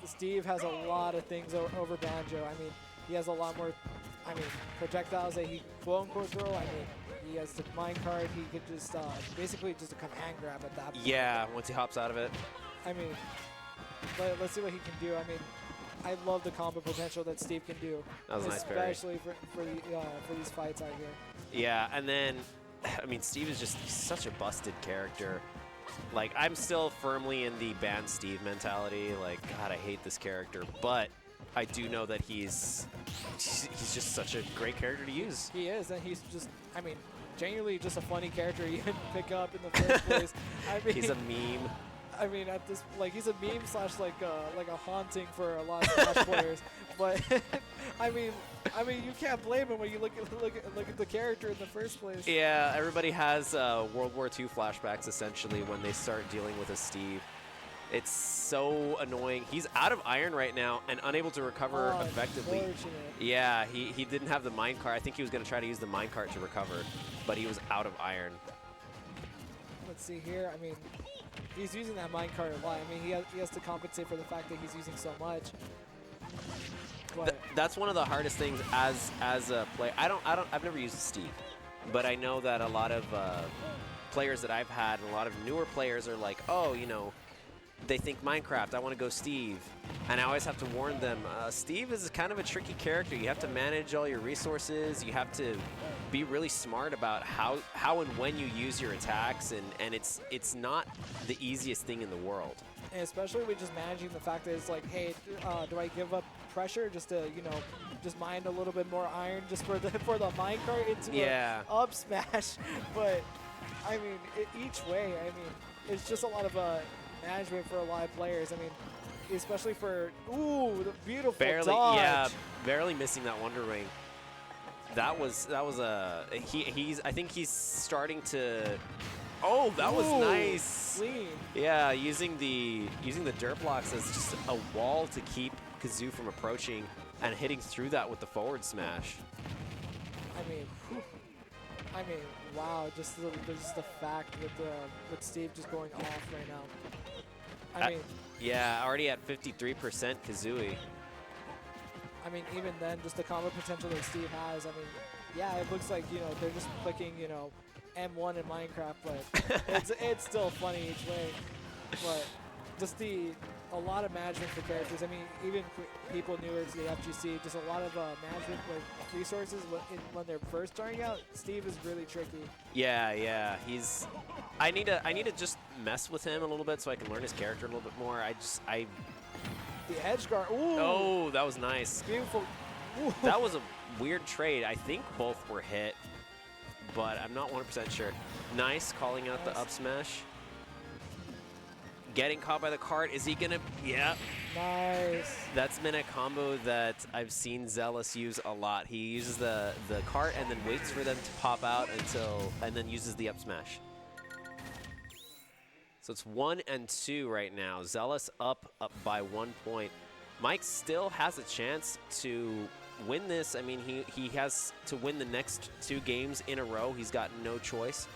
Steve has a lot of things over Banjo. I mean, he has a lot more, projectiles that he quote-unquote throw. I mean, he has the minecart. He could just basically just a command grab at that point. Yeah, once he hops out of it. I mean, let's see what he can do. I mean, I love the combo potential that Steve can do. That was a nice parry. Especially for these fights out here. Yeah, and then, I mean, Steve is just such a busted character. Like, I'm still firmly in the ban Steve mentality. Like, God, I hate this character. But I do know that he's just such a great character to use. He is, and he's just, I mean, genuinely just a funny character you can pick up in the first place. I mean, He's a meme. I mean, at this, like, he's a meme slash like a haunting for a lot of Smash players. But I mean, you can't blame him when you look at the character in the first place. Yeah, everybody has World War II flashbacks essentially when they start dealing with a Steve. It's so annoying. He's out of iron right now and unable to recover effectively. Unfortunate. Yeah, he didn't have the minecart. I think he was going to try to use the minecart to recover, but he was out of iron. Let's see here. I mean, he's using that minecart a lot. I mean, he has to compensate for the fact that he's using so much. But That's one of the hardest things as a player. I've never used Steve, but I know that a lot of players that I've had and a lot of newer players are like, oh, you know, they think Minecraft, I want to go Steve. And I always have to warn them, Steve is kind of a tricky character. You have to manage all your resources. You have to be really smart about how and when you use your attacks, and it's not the easiest thing in the world. and especially with just managing the fact that it's like, hey, do I give up pressure just to, you know, just mine a little bit more iron just for the minecart into Yeah. a up smash? But I mean, each way, I mean, it's just a lot of management for a lot of players. I mean, especially for the beautiful dodge. Yeah, barely missing that Wonder Ring. That was a I think he's starting to. Oh, that was nice. Clean. Yeah, using the dirt blocks as just a wall to keep Kazoo from approaching and hitting through that with the forward smash. I mean, wow! Just the fact with Steve just going off right now. I mean, yeah, already at 53% Kazooie. I mean, even then, just the combo potential that Steve has. I mean, yeah, it looks like, you know, they're just clicking, you know, M1 in Minecraft, but it's still funny each way. But just a lot of management for characters. I mean, even people newer to the FGC, just a lot of management with resources when they're first starting out. Steve is really tricky. Yeah, he's. I need to just mess with him a little bit so I can learn his character a little bit more. The edge guard. Ooh. Oh, that was nice. Beautiful. Ooh. That was a weird trade. I think both were hit, but I'm not 100% sure. Nice, calling out the up smash. Getting caught by the cart. Is he gonna? Yeah. Nice. That's been a combo that I've seen Zealous use a lot. He uses the cart and then waits for them to pop out and then uses the up smash. So it's 1 and 2 right now. Zealous up by 1 point. Mike still has a chance to win this. I mean, he has to win the next 2 games in a row. He's got no choice.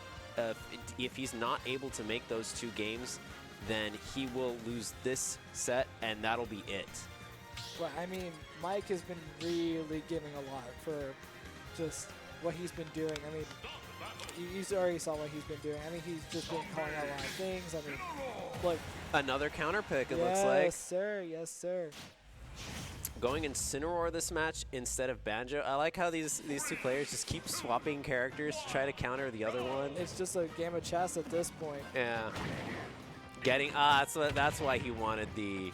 If he's not able to make those 2 games, then he will lose this set, and that'll be it. But I mean, Mike has been really giving a lot for just what he's been doing. I mean, you already saw what he's been doing. I mean, he's just been calling out a lot of things. I mean, look. Another counter pick, it looks like. Yes, sir. Yes, sir. Going Incineroar this match instead of Banjo. I like how these 2 players just keep swapping characters to try to counter the other one. It's just a game of chess at this point. Yeah. Getting that's why he wanted the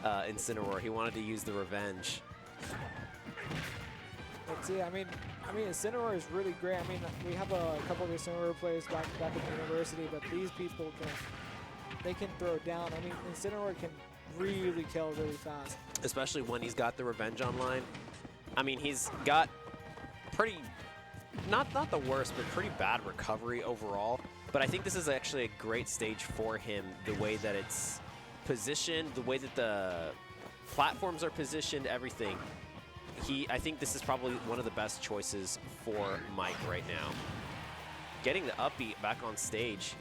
Incineroar. He wanted to use the revenge. Let's see. I mean, Incineroar is really great. I mean, we have a couple of Incineroar players back at the university, but these people can throw down. I mean, Incineroar can really kill really fast. Especially when he's got the revenge online. I mean, he's got pretty, not the worst, but pretty bad recovery overall. But I think this is actually a great stage for him, the way that it's positioned, the way that the platforms are positioned, everything. I think this is probably one of the best choices for Mike right now. Getting the upbeat back on stage.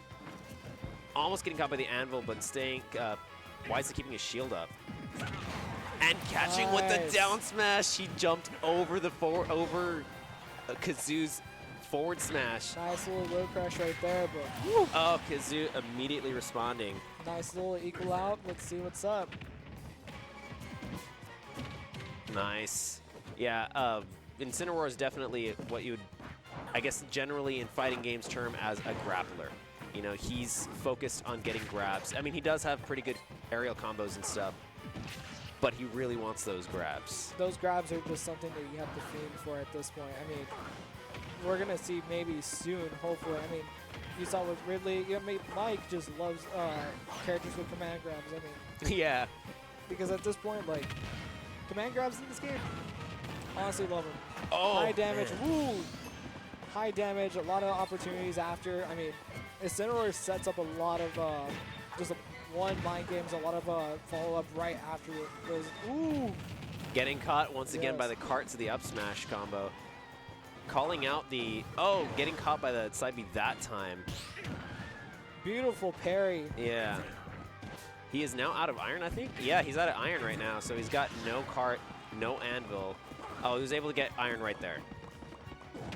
Almost getting caught by the anvil, but staying, wisely keeping his shield up. And catching with the down smash. He jumped over over Kazoo's forward smash. Nice little low crash right there, but whew. Oh, Kazoo immediately responding. Nice little equal out. Let's see what's up. Nice. Yeah, Incineroar is definitely what you would, I guess, generally in fighting games term as a grappler. You know, he's focused on getting grabs. I mean, he does have pretty good aerial combos and stuff, but he really wants those grabs. Those grabs are just something that you have to fiend for at this point. I mean, we're going to see maybe soon, hopefully. I mean, you saw with Ridley, I mean, Mike just loves characters with command grabs. I mean, Yeah. because at this point, like, command grabs in this game, honestly love them. Oh, high damage, man. woo! High damage, a lot of opportunities after. I mean, Incineroar sets up a lot of one mind games, a lot of follow-up right after those. Ooh! Getting caught once again by the cart to the up smash combo. Calling out the, oh, getting caught by the side B that time. Beautiful parry. Yeah. He is now out of iron, I think? Yeah, he's out of iron right now, so he's got no cart, no anvil. Oh, he was able to get iron right there.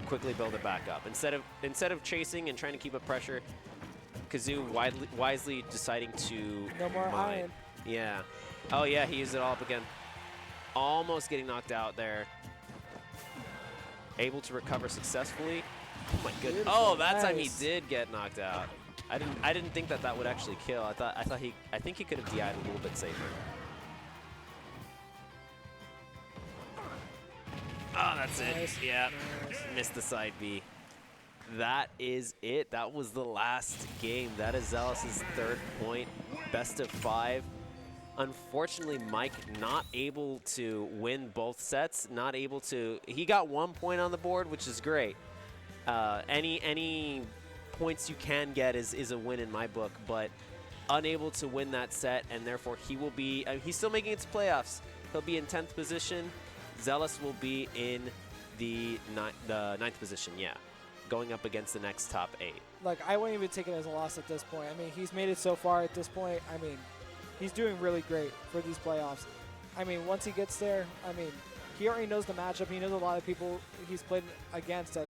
Quickly build it back up. Instead of chasing and trying to keep up pressure, Kazoo wisely deciding to No more mine. iron. Yeah. Oh yeah, he used it all up again. Almost getting knocked out there. Able to recover successfully. Oh my goodness. Beautiful. Oh, that time he Nice. did get knocked out. I didn't think that would actually kill. I think he could have DI'd a little bit safer. Oh, that's Nice. it. Yeah. Nice. Missed the side B. That is it. That was the last game. That is Zealous' 3rd point. Best of 5. Unfortunately, Mike not able to win both sets. Not able to. He got 1 point on the board, which is great. Any points you can get is a win in my book, but unable to win that set, and therefore he will be. He's still making it to playoffs. He'll be in 10th position. Zealous will be in the 9th position. Yeah, going up against the next top 8. Like, I wouldn't even take it as a loss at this point. I mean, he's made it so far at this point. I mean, he's doing really great for these playoffs. I mean, once he gets there, I mean, he already knows the matchup. He knows a lot of people he's played against at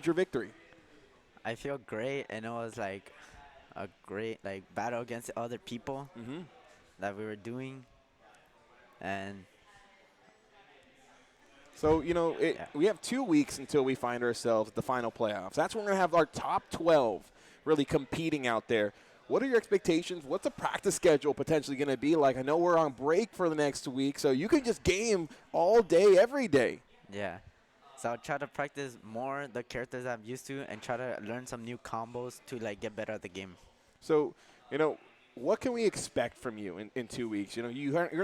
your victory? I feel great, and it was like a great battle against other people that we were doing, and So, you know, we have 2 weeks until we find ourselves at the final playoffs. That's when we're going to have our top 12 really competing out there. What are your expectations? What's the practice schedule potentially going to be like? I know we're on break for the next week, so you can just game all day, every day. yeah. So I'll try to practice more the characters I'm used to and try to learn some new combos to get better at the game. So, you know, what can we expect from you in 2 weeks? You know,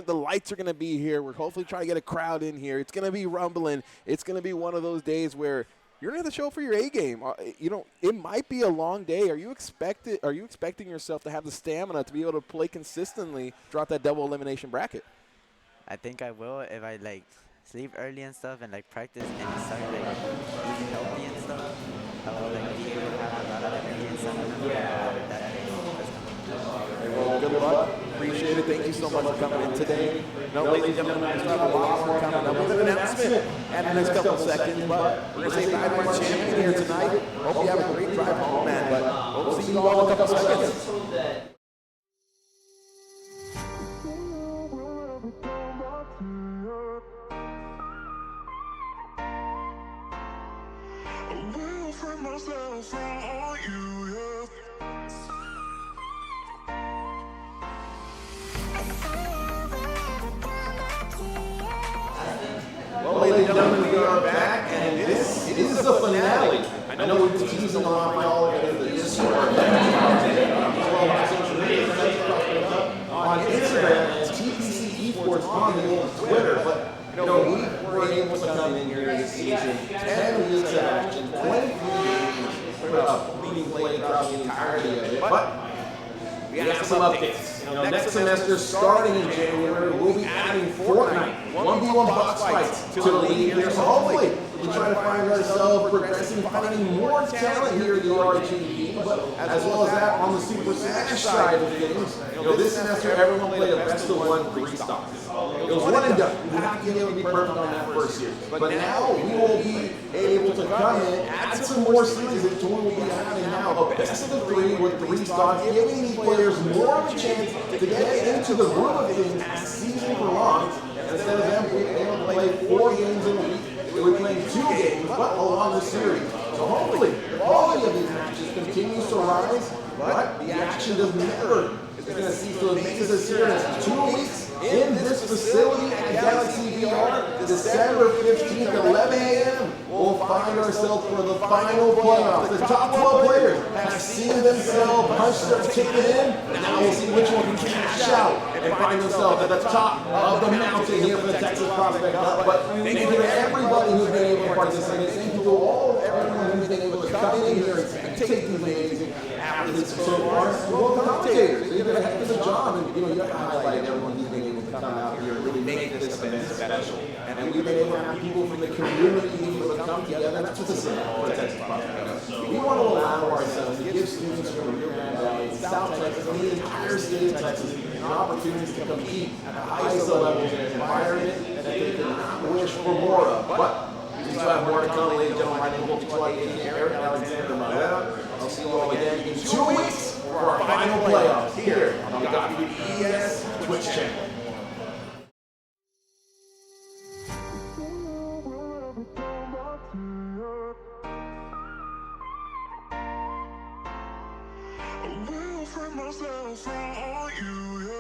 the lights are going to be here. We're hopefully trying to get a crowd in here. It's going to be rumbling. It's going to be one of those days where you're going to have to show for your A game. You know, it might be a long day. Are you expecting yourself to have the stamina to be able to play consistently throughout that double elimination bracket? I think I will if I sleep early and stuff and practice and start eating healthy and stuff. I will be able to have a lot of energy and stuff that day. Well, good luck. Appreciate it. Thank you so much for coming in today. Ladies and gentlemen, we still have a lot more coming up. We have an announcement in the next couple seconds, but we're going to say bye to our champion here tonight. Hope you have a great drive home, man. But we'll see you all in a couple seconds. I will free myself from all you have. Well, ladies and gentlemen, we are back, and this is the finale. I know we've been teasing around by all of the Discord, on Instagram, and TPC Esports on the old Twitter, but you know, we were able to come in here this season, 10 weeks of action, 23 games, being played throughout the entirety of it, but we have some updates. You know, next semester, starting in January, we'll be adding Fortnite 1v1 box fights to the league here. So hopefully, we try to find ourselves progressing, finding more talent here at the RGB, but as well as that on the Super Smash side of things. You know, this semester, everyone played a best of 1 3 stock. It was one and done. You have to be able to be perfect on that first year. But now we will be able to come in, add some more seasons to what we'll be having now. A best of 3 with 3 stocks, giving these players more of a chance to get into the groove of things as season prolongs. Instead of them being able to play 4 games in a week, they were playing 2 games, but along the series. So hopefully, the quality of these matches continues to rise, but the action does never is going to cease to amaze us here in 2 weeks. In this facility at Galaxy VR, December 15th, 11 a.m., we'll find ourselves for the final playoffs. The top 12 players have seen themselves punch their ticket in, and now we'll see which one can cash out and find themselves at the top of the mountain here for the Texas Prospect Cup. But thank you to everybody who's been able to participate. Thank you to everyone who's been able to come in here and take these amazing athletes so far. Well, the commentators, they did a heck of a job, and you have to highlight everyone who's been able to come out here and really make this event special. And we've been able to have people from the community able to come together. That's what this is for Texas Prospect Cup. We want to allow ourselves to give students from the Rio Grande Valley, South Texas, and the entire state of Texas an opportunity to compete at the highest levels in an environment that they could wish for more of. But we still have more to come, ladies and gentlemen. My name is Coach Eric Alexander Maleta. I'll see you all again in 2 weeks for our final playoffs here on the WES Twitch channel. I will free myself from all you have.